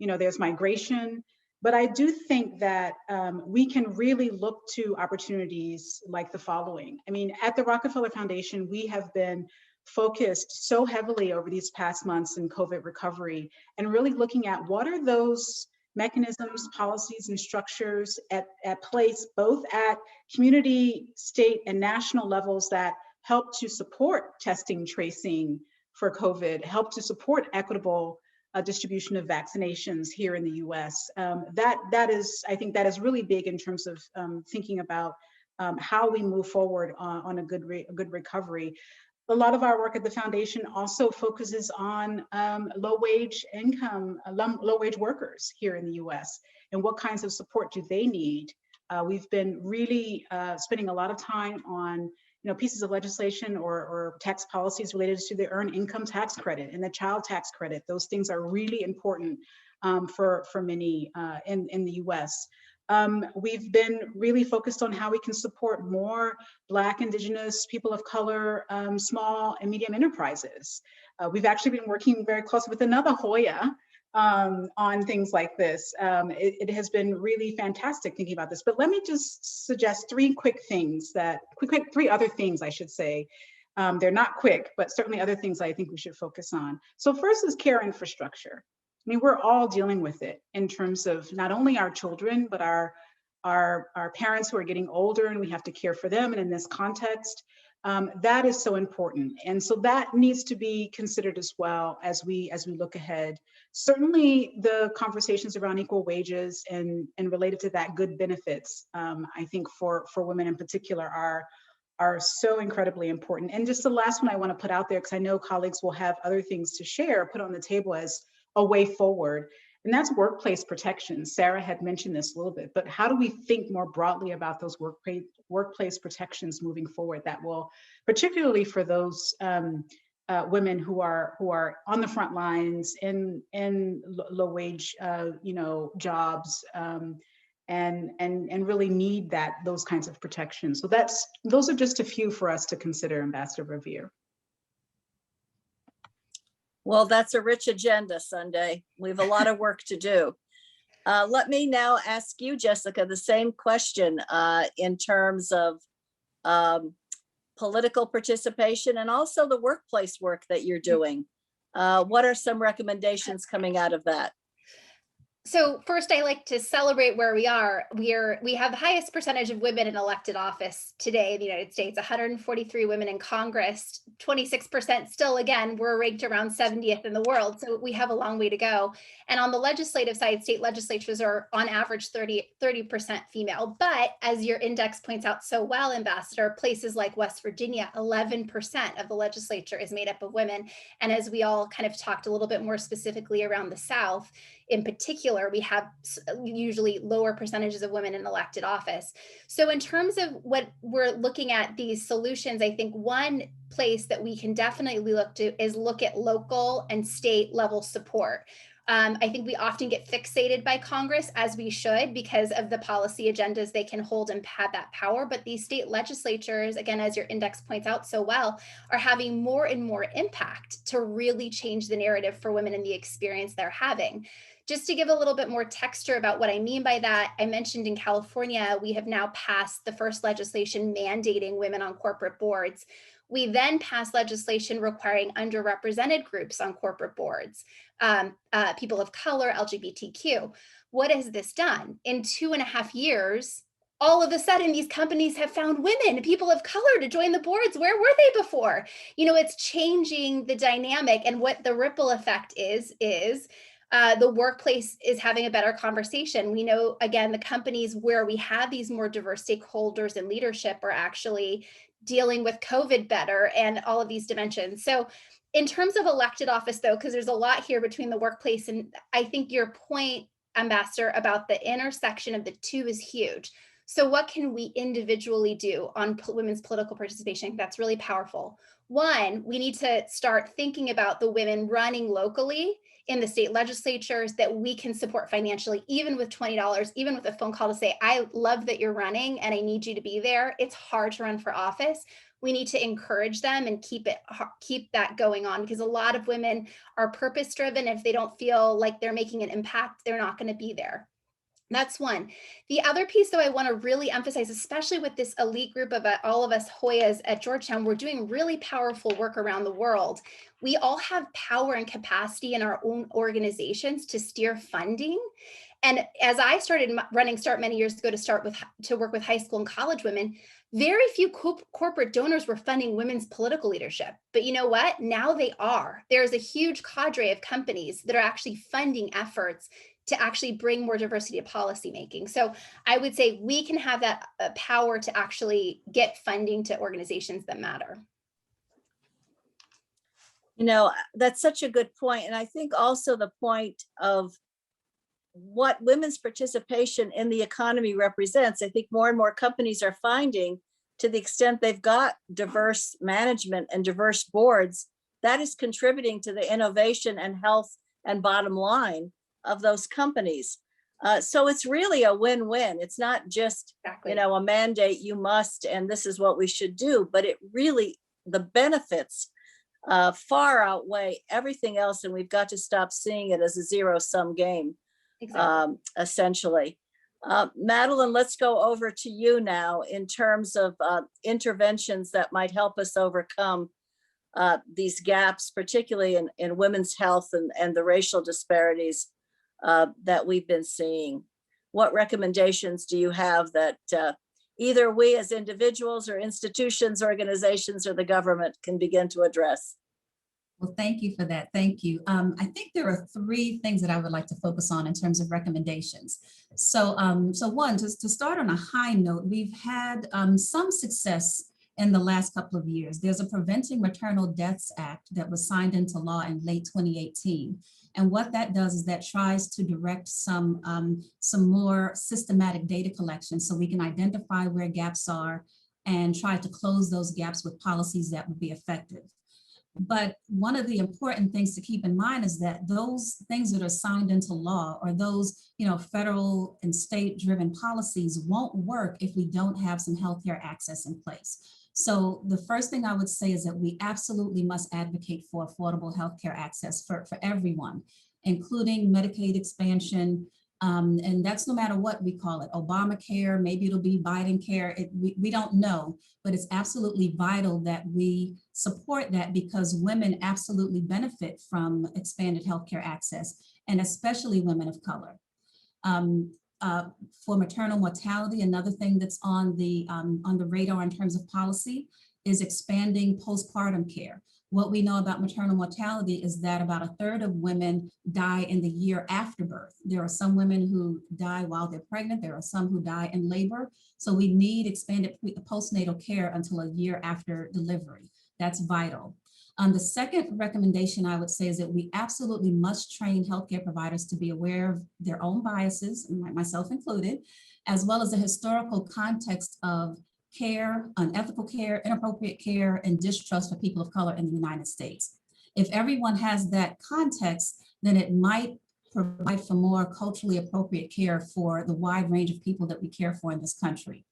there's migration. But I do think that we can really look to opportunities like the following. I mean, at the Rockefeller Foundation, we have been focused so heavily over these past months in COVID recovery and really looking at what are those mechanisms, policies, and structures at place, both at community, state, and national levels that help to support testing, tracing for COVID, help to support equitable distribution of vaccinations here in the US. I think that is really big in terms of thinking about how we move forward on a good recovery. A lot of our work at the foundation also focuses on low-wage workers here in the US and what kinds of support do they need. We've been really spending a lot of time on pieces of legislation or tax policies related to the earned income tax credit and the child tax credit. Those things are really important for many in the US. We've been really focused on how we can support more Black, Indigenous, people of color, small and medium enterprises. We've actually been working very closely with another Hoya on things like this. It has been really fantastic thinking about this, but let me just suggest three other things I should say. They're not quick, but certainly other things I think we should focus on. So first is care infrastructure. I mean, we're all dealing with it in terms of not only our children, but our parents who are getting older and we have to care for them. And in this context, that is so important. And so that needs to be considered as well as we look ahead. Certainly the conversations around equal wages and related to that, good benefits, I think for women in particular are so incredibly important. And just the last one I want to put out there, because I know colleagues will have other things to share, put on the table as a way forward. And that's workplace protections. Sarah had mentioned this a little bit, but how do we think more broadly about those workplace protections moving forward that will, particularly for those women who are on the front lines in low wage jobs and really need those kinds of protections. So those are just a few for us to consider, Ambassador Revere. Well, that's a rich agenda, Sunday. We have a lot of work to do. Let me now ask you, Jessica, the same question in terms of political participation and also the workplace work that you're doing. What are some recommendations coming out of that? So first, I like to celebrate where we are. We have the highest percentage of women in elected office today in the United States, 143 women in Congress, 26% still, again, we're ranked around 70th in the world. So we have a long way to go. And on the legislative side, state legislatures are on average 30% female. But as your index points out so well, Ambassador, places like West Virginia, 11% of the legislature is made up of women. And as we all kind of talked a little bit more specifically around the South, in particular, we have usually lower percentages of women in elected office. So in terms of what we're looking at these solutions, I think one place that we can definitely look to is look at local and state level support. I think we often get fixated by Congress, as we should, because of the policy agendas they can hold and have that power. But these state legislatures, again, as your index points out so well, are having more and more impact to really change the narrative for women and the experience they're having. Just to give a little bit more texture about what I mean by that, I mentioned in California, we have now passed the first legislation mandating women on corporate boards. We then passed legislation requiring underrepresented groups on corporate boards, people of color, LGBTQ. What has this done? In 2.5 years, all of a sudden, these companies have found women, people of color, to join the boards. Where were they before? It's changing the dynamic, and what the ripple effect is the workplace is having a better conversation. We know, again, the companies where we have these more diverse stakeholders and leadership are actually dealing with COVID better and all of these dimensions. So in terms of elected office though, because there's a lot here between the workplace, and I think your point, Ambassador, about the intersection of the two is huge. So what can we individually do on women's political participation? That's really powerful. One, we need to start thinking about the women running locally in the state legislatures that we can support financially, even with $20, even with a phone call to say, I love that you're running and I need you to be there. It's hard to run for office. We need to encourage them and keep that going on, because a lot of women are purpose driven. If they don't feel like they're making an impact, they're not going to be there. That's one. The other piece, though, I want to really emphasize, especially with this elite group of all of us Hoyas at Georgetown, we're doing really powerful work around the world. We all have power and capacity in our own organizations to steer funding. And as I started running START many years ago to work with high school and college women, very few corporate donors were funding women's political leadership. But you know what? Now they are. There's a huge cadre of companies that are actually funding efforts to actually bring more diversity to policymaking. So I would say we can have that power to actually get funding to organizations that matter. You know, that's such a good point. And I think also the point of what women's participation in the economy represents. I think more and more companies are finding, to the extent they've got diverse management and diverse boards, that is contributing to the innovation and health and bottom line of those companies. So it's really a win-win. It's not just, Exactly. you know, a mandate, you must, and this is what we should do, but it really, the benefits far outweigh everything else. And we've got to stop seeing it as a zero-sum game, Exactly. essentially. Madeleine, let's go over to you now in terms of interventions that might help us overcome these gaps, particularly in women's health and the racial disparities that we've been seeing. What recommendations do you have that either we as individuals or institutions, organizations, or the government can begin to address? Well, thank you for that. Thank you. I think there are three things that I would like to focus on in terms of recommendations. So one, just to start on a high note, we've had some success in the last couple of years. There's a Preventing Maternal Deaths Act that was signed into law in late 2018. And what that does is that tries to direct some more systematic data collection so we can identify where gaps are and try to close those gaps with policies that would be effective. But one of the important things to keep in mind is that those things that are signed into law, or those, you know, federal and state driven policies, won't work if we don't have some healthcare access in place. So the first thing I would say is that we absolutely must advocate for affordable healthcare access for everyone, including Medicaid expansion. And that's no matter what we call it, Obamacare, maybe it'll be Biden care, we don't know, but it's absolutely vital that we support that, because women absolutely benefit from expanded healthcare access, and especially women of color. For maternal mortality, another thing that's on the radar in terms of policy is expanding postpartum care. What we know about maternal mortality is that about a third of women die in the year after birth. There are some women who die while they're pregnant. There are some who die in labor. So we need expanded postnatal care until a year after delivery. That's vital. The second recommendation I would say is that we absolutely must train healthcare providers to be aware of their own biases, myself included, as well as the historical context of care, unethical care, inappropriate care, and distrust for people of color in the United States. If everyone has that context, then it might provide for more culturally appropriate care for the wide range of people that we care for in this country.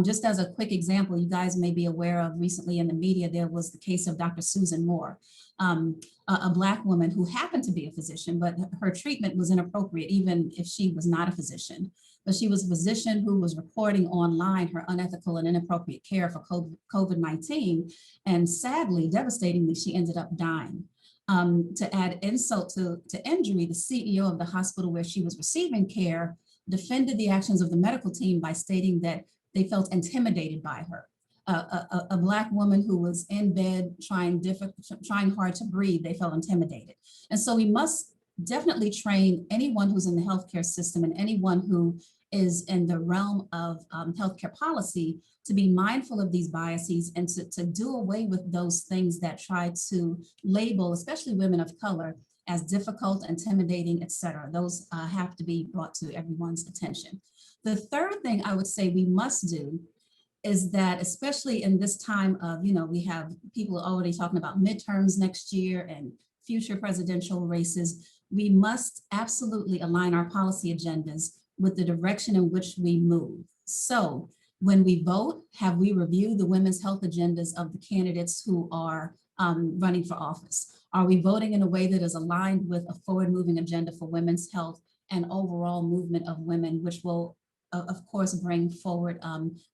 Just as a quick example, you guys may be aware of, recently in the media, there was the case of Dr. Susan Moore, a Black woman who happened to be a physician, but her treatment was inappropriate, even if she was not a physician. But she was a physician who was reporting online her unethical and inappropriate care for COVID-19. And sadly, devastatingly, she ended up dying. To add insult to injury, the CEO of the hospital where she was receiving care defended the actions of the medical team by stating that they felt intimidated by her. A Black woman who was in bed trying hard to breathe, they felt intimidated. And so we must definitely train anyone who's in the healthcare system and anyone who is in the realm of healthcare policy to be mindful of these biases and to do away with those things that try to label, especially women of color, as difficult, intimidating, et cetera. Those have to be brought to everyone's attention. The third thing I would say we must do is that, especially in this time of, we have people already talking about midterms next year and future presidential races, we must absolutely align our policy agendas with the direction in which we move. So when we vote, have we reviewed the women's health agendas of the candidates who are running for office? Are we voting in a way that is aligned with a forward-moving agenda for women's health and overall movement of women, which will, of course, bring forward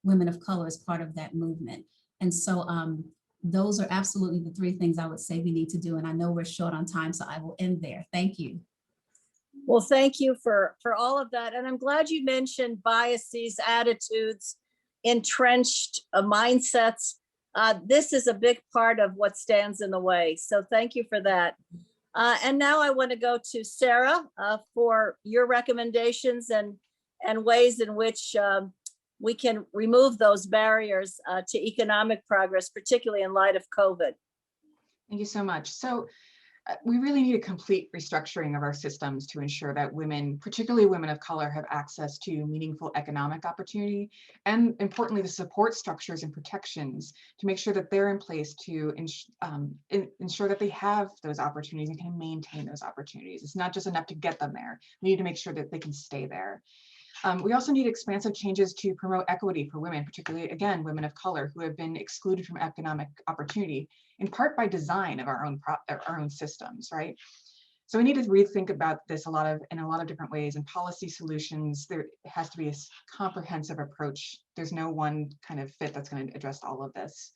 women of color as part of that movement? And so those are absolutely the three things I would say we need to do. And I know we're short on time, so I will end there. Thank you. Well, thank you for all of that. And I'm glad you mentioned biases, attitudes, entrenched mindsets. This is a big part of what stands in the way. So thank you for that. And now I want to go to Sarah for your recommendations and ways in which we can remove those barriers to economic progress, particularly in light of COVID. Thank you so much. So we really need a complete restructuring of our systems to ensure that women, particularly women of color, have access to meaningful economic opportunity, and importantly, the support structures and protections to make sure that they're in place to ensure that they have those opportunities and can maintain those opportunities. It's not just enough to get them there. We need to make sure that they can stay there. We also need expansive changes to promote equity for women, particularly, again, women of color who have been excluded from economic opportunity, in part by design of our own systems, right? So we need to rethink about this in a lot of different ways, and policy solutions. There has to be a comprehensive approach. There's no one kind of fit that's going to address all of this.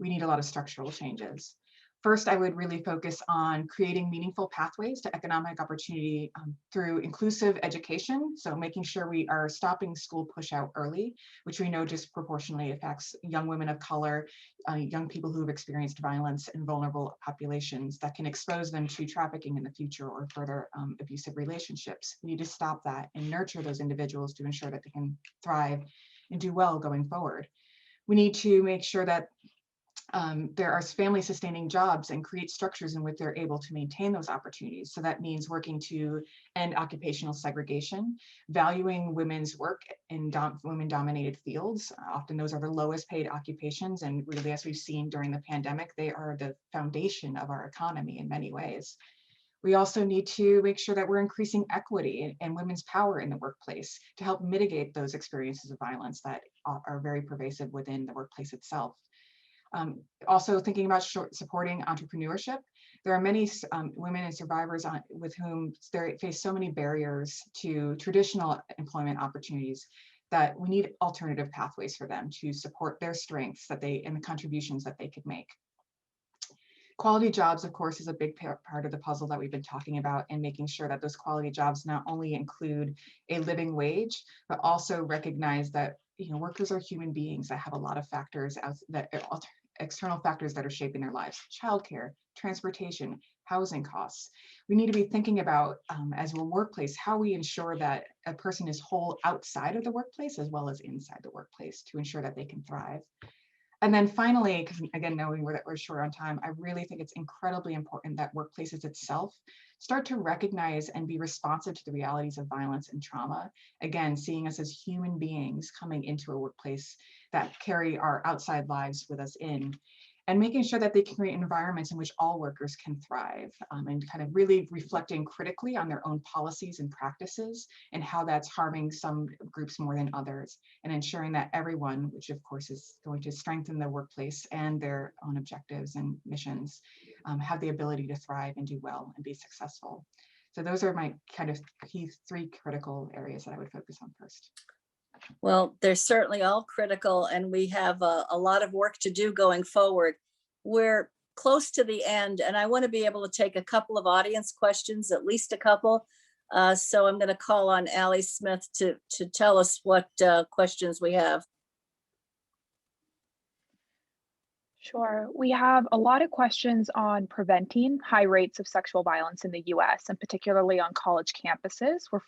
We need a lot of structural changes. First, I would really focus on creating meaningful pathways to economic opportunity through inclusive education. So making sure we are stopping school push out early, which we know disproportionately affects young women of color, young people who have experienced violence, and vulnerable populations that can expose them to trafficking in the future or further abusive relationships. We need to stop that and nurture those individuals to ensure that they can thrive and do well going forward. We need to make sure that there are family sustaining jobs and create structures in which they're able to maintain those opportunities. So that means working to end occupational segregation, valuing women's work in women dominated fields. Often those are the lowest paid occupations. And really, as we've seen during the pandemic, they are the foundation of our economy in many ways. We also need to make sure that we're increasing equity and women's power in the workplace to help mitigate those experiences of violence that are very pervasive within the workplace itself. Also thinking about supporting entrepreneurship. There are many women and survivors with whom they face so many barriers to traditional employment opportunities that we need alternative pathways for them to support their strengths and the contributions that they could make. Quality jobs, of course, is a big part of the puzzle that we've been talking about, and making sure that those quality jobs not only include a living wage, but also recognize that workers are human beings that have a lot of factors external factors that are shaping their lives: childcare, transportation, housing costs. We need to be thinking about, as a workplace, how we ensure that a person is whole outside of the workplace as well as inside the workplace to ensure that they can thrive. And then finally, because again, knowing that we're short on time, I really think it's incredibly important that workplaces itself start to recognize and be responsive to the realities of violence and trauma. Again, seeing us as human beings coming into a workplace that carry our outside lives with us in, and making sure that they can create environments in which all workers can thrive, and kind of really reflecting critically on their own policies and practices and how that's harming some groups more than others, and ensuring that everyone, which of course is going to strengthen the workplace and their own objectives and missions, have the ability to thrive and do well and be successful. So those are my kind of key three critical areas that I would focus on first. Well, they're certainly all critical, and we have a lot of work to do going forward. We're close to the end, and I want to be able to take a couple of audience questions, at least a couple. So I'm going to call on Allie Smith to tell us what questions we have. Sure. We have a lot of questions on preventing high rates of sexual violence in the US, and particularly on college campuses, where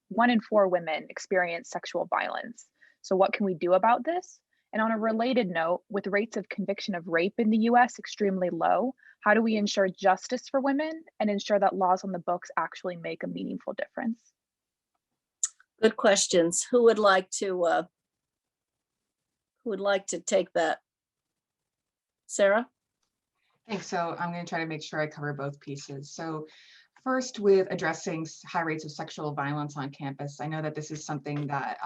one in four women experience sexual violence. So what can we do about this? And on a related note, with rates of conviction of rape in the US extremely low, how do we ensure justice for women and ensure that laws on the books actually make a meaningful difference? Good questions. Who would like to take that? Sarah? Thanks. So I'm going to try to make sure I cover both pieces. So first, with addressing high rates of sexual violence on campus, I know that this is something that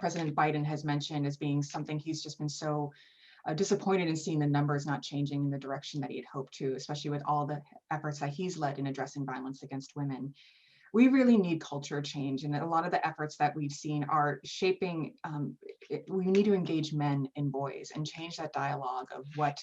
President Biden has mentioned as being something he's just been so disappointed in seeing the numbers not changing in the direction that he had hoped to, especially with all the efforts that he's led in addressing violence against women. We really need culture change, and a lot of the efforts that we've seen are shaping, we need to engage men and boys and change that dialogue of what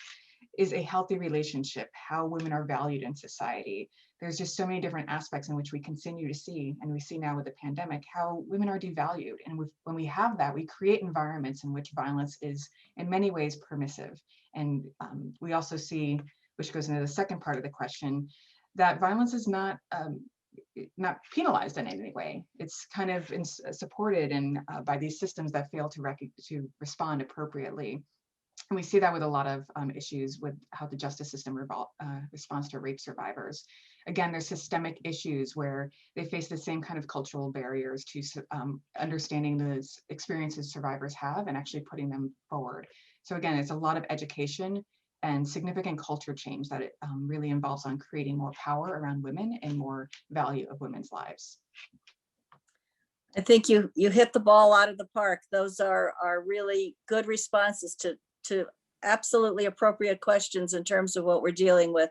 is a healthy relationship, how women are valued in society. There's just so many different aspects in which we continue to see, and we see now with the pandemic, how women are devalued. And when we have that, we create environments in which violence is in many ways permissive. And we also see, which goes into the second part of the question, that violence is not penalized in any way. It's kind of supported by these systems that fail to respond appropriately. And we see that with a lot of issues with how the justice system responds to rape survivors. Again, there's systemic issues where they face the same kind of cultural barriers to understanding the experiences survivors have and actually putting them forward. So again, it's a lot of education and significant culture change that it really involves on creating more power around women and more value of women's lives. I think you hit the ball out of the park. Those are really good responses to absolutely appropriate questions in terms of what we're dealing with.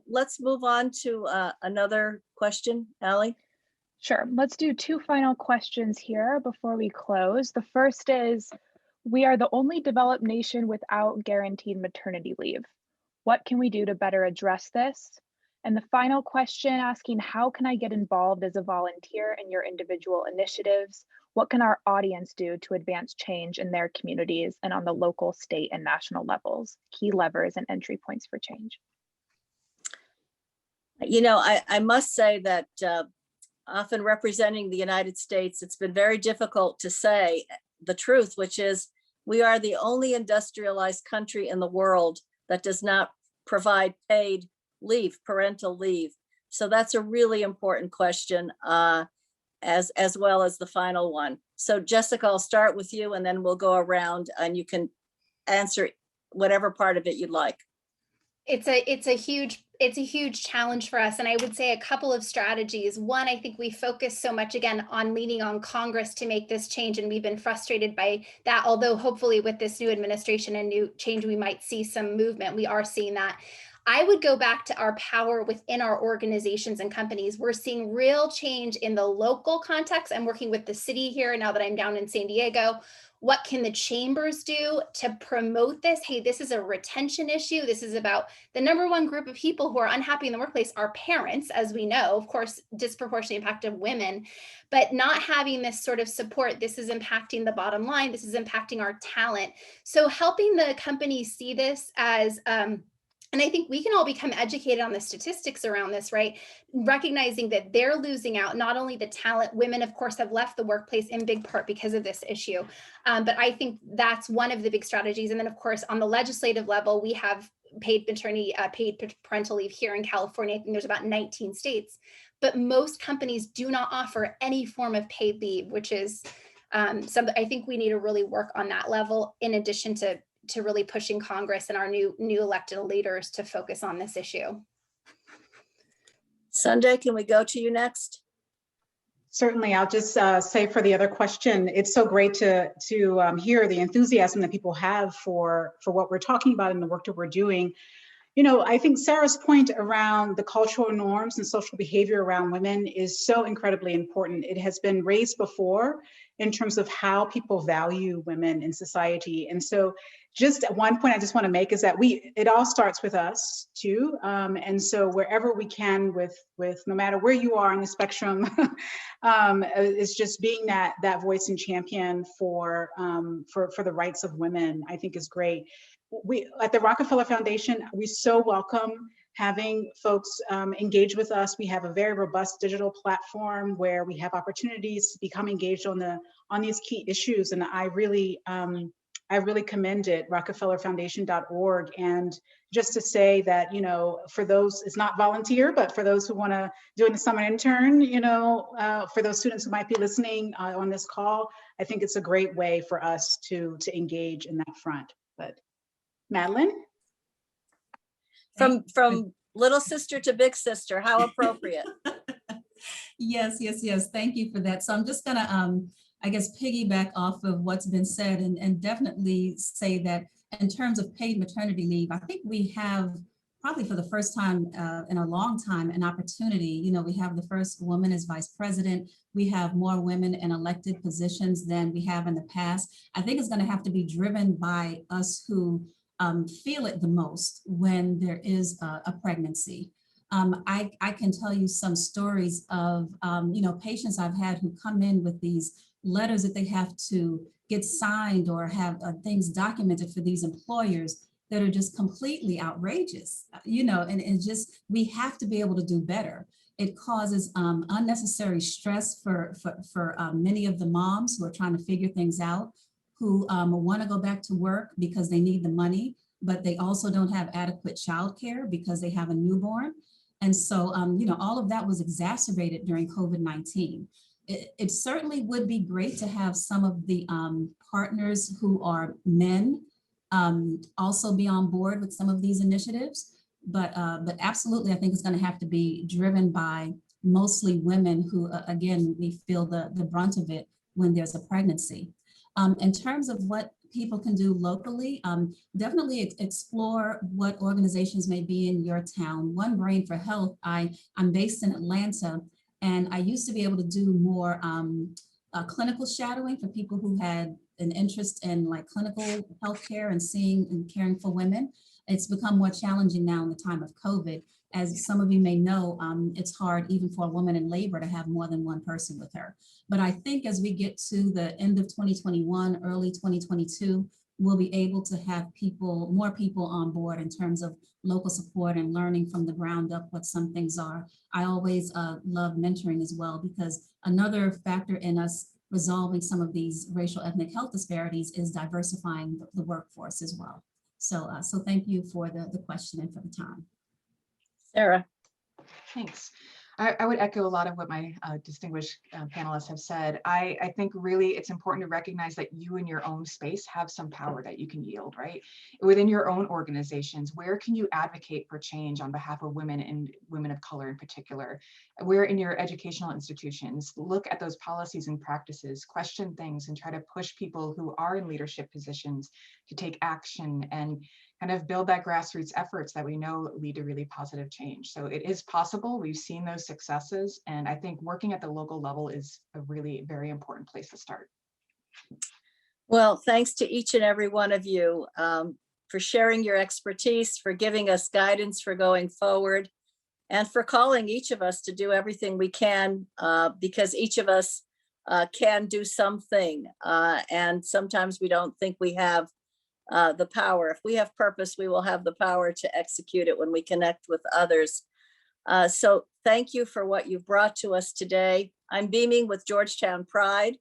Let's move on to another question, Allie. Sure. Let's do two final questions here before we close. The first is, we are the only developed nation without guaranteed maternity leave. What can we do to better address this? And the final question asking, how can I get involved as a volunteer in your individual initiatives? What can our audience do to advance change in their communities and on the local, state, and national levels? Key levers and entry points for change. You know, I must say that often representing the United States, it's been very difficult to say the truth, which is we are the only industrialized country in the world that does not provide paid leave, parental leave. So that's a really important question, as well as the final one. So Jessica, I'll start with you and then we'll go around and you can answer whatever part of it you'd like. It's a huge challenge for us. And I would say a couple of strategies. One, I think we focus so much again on leaning on Congress to make this change. And we've been frustrated by that, although hopefully with this new administration and new change, we might see some movement. We are seeing that. I would go back to our power within our organizations and companies. We're seeing real change in the local context. I'm working with the city here now that I'm down in San Diego. What can the chambers do to promote this? Hey, this is a retention issue. This is about the number one group of people who are unhappy in the workplace are parents, as we know, of course, disproportionately impacted women, but not having this sort of support, this is impacting the bottom line. This is impacting our talent. So helping the companies see this as, and I think we can all become educated on the statistics around this, right? Recognizing that they're losing out, not only the talent, women, of course, have left the workplace in big part because of this issue. But I think that's one of the big strategies. And then, of course, on the legislative level, we have paid parental leave here in California. I think there's about 19 states, but most companies do not offer any form of paid leave, which is something I think we need to really work on that level, in addition to really pushing Congress and our new elected leaders to focus on this issue. Sunday, can we go to you next? Certainly, I'll just say for the other question, it's so great to hear the enthusiasm that people have for what we're talking about and the work that we're doing. You know, I think Sarah's point around the cultural norms and social behavior around women is so incredibly important. It has been raised before in terms of how people value women in society. And so just one point I just want to make is that it all starts with us too. And so wherever we can with no matter where you are on the spectrum, is just being that voice and champion for the rights of women, I think is great. we at the Rockefeller Foundation, we so welcome having folks engage with us. We have a very robust digital platform where we have opportunities to become engaged on these key issues. And I really commend it, rockefellerfoundation.org. And just to say that, you know, for those, it's not volunteer, but for those who want to do a summer intern, you know, for those students who might be listening on this call, I think it's a great way for us to engage in that front. But Madeleine? From little sister to big sister, how appropriate. Yes. Thank you for that. So I'm just gonna, I guess, piggyback off of what's been said and definitely say that in terms of paid maternity leave, I think we have probably for the first time in a long time an opportunity. You know, we have the first woman as vice president. We have more women in elected positions than we have in the past. I think it's going to have to be driven by us who feel it the most when there is a pregnancy. I can tell you some stories of, you know, patients I've had who come in with these letters that they have to get signed or have things documented for these employers that are just completely outrageous, you know, and just, we have to be able to do better. It causes unnecessary stress for many of the moms who are trying to figure things out, who want to go back to work because they need the money, but they also don't have adequate childcare because they have a newborn. And so, you know, all of that was exacerbated during COVID-19. It certainly would be great to have some of the partners who are men also be on board with some of these initiatives. But absolutely, I think it's going to have to be driven by mostly women who, again, we feel the brunt of it when there's a pregnancy. In terms of what people can do locally, definitely explore what organizations may be in your town. One Brain for Health, I'm based in Atlanta, and I used to be able to do more clinical shadowing for people who had an interest in like clinical healthcare and seeing and caring for women. It's become more challenging now in the time of COVID. As some of you may know, it's hard even for a woman in labor to have more than one person with her. But I think as we get to the end of 2021, early 2022, we'll be able to have more people on board in terms of local support and learning from the ground up what some things are. I always love mentoring as well, because another factor in us resolving some of these racial ethnic health disparities is diversifying the workforce as well. So thank you for the question and for the time. Sarah. Thanks. I would echo a lot of what my distinguished panelists have said. I think really it's important to recognize that you in your own space have some power that you can yield, right? Within your own organizations, where can you advocate for change on behalf of women and women of color in particular? Where in your educational institutions, look at those policies and practices, question things, and try to push people who are in leadership positions to take action and kind of build that grassroots efforts that we know lead to really positive change. So it is possible. We've seen those successes. And I think working at the local level is a really very important place to start. Well, thanks to each and every one of you for sharing your expertise, for giving us guidance for going forward, and for calling each of us to do everything we can, because each of us can do something. And sometimes we don't think we have the power. If we have purpose, we will have the power to execute it when we connect with others. So thank you for what you've brought to us today. I'm beaming with Georgetown pride,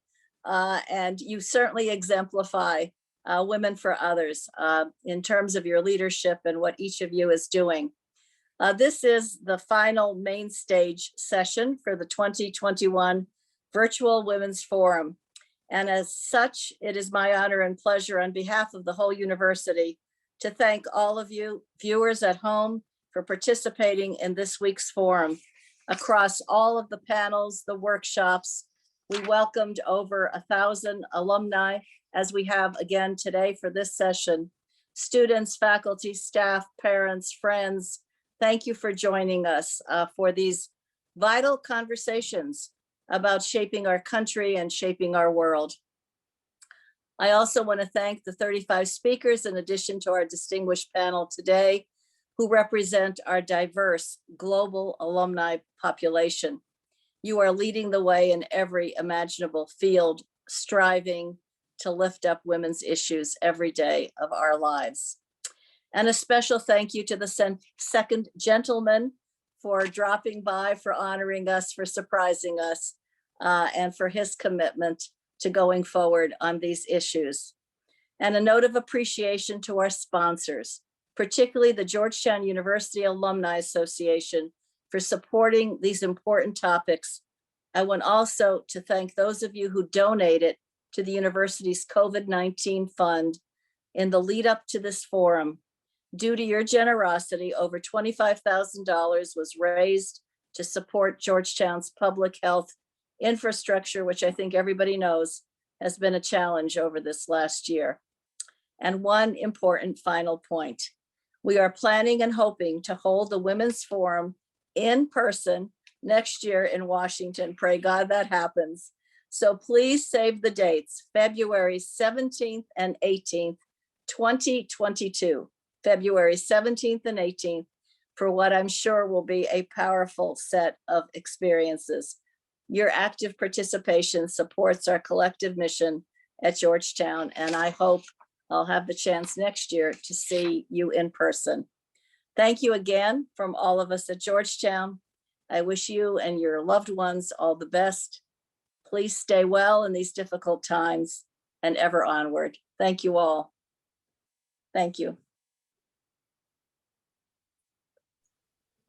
and you certainly exemplify women for others in terms of your leadership and what each of you is doing. This is the final main stage session for the 2021 Virtual Women's Forum. And as such, it is my honor and pleasure on behalf of the whole university to thank all of you viewers at home for participating in this week's forum. Across all of the panels, the workshops, we welcomed over 1,000 alumni, as we have again today for this session. Students, faculty, staff, parents, friends, thank you for joining us for these vital conversations about shaping our country and shaping our world. I also want to thank the 35 speakers in addition to our distinguished panel today, who represent our diverse global alumni population. You are leading the way in every imaginable field, striving to lift up women's issues every day of our lives. And a special thank you to the second gentleman for dropping by, for honoring us, for surprising us, and for his commitment to going forward on these issues. And a note of appreciation to our sponsors, particularly the Georgetown University Alumni Association, for supporting these important topics. I want also to thank those of you who donated to the university's COVID-19 fund in the lead up to this forum. Due to your generosity, over $25,000 was raised to support Georgetown's public health infrastructure, which I think everybody knows has been a challenge over this last year. And one important final point. We are planning and hoping to hold the Women's Forum in person next year in Washington. Pray God that happens. So please save the dates, February 17th and 18th, 2022. February 17th and 18th, for what I'm sure will be a powerful set of experiences. Your active participation supports our collective mission at Georgetown, and I hope I'll have the chance next year to see you in person. Thank you again from all of us at Georgetown. I wish you and your loved ones all the best. Please stay well in these difficult times and ever onward. Thank you all. Thank you.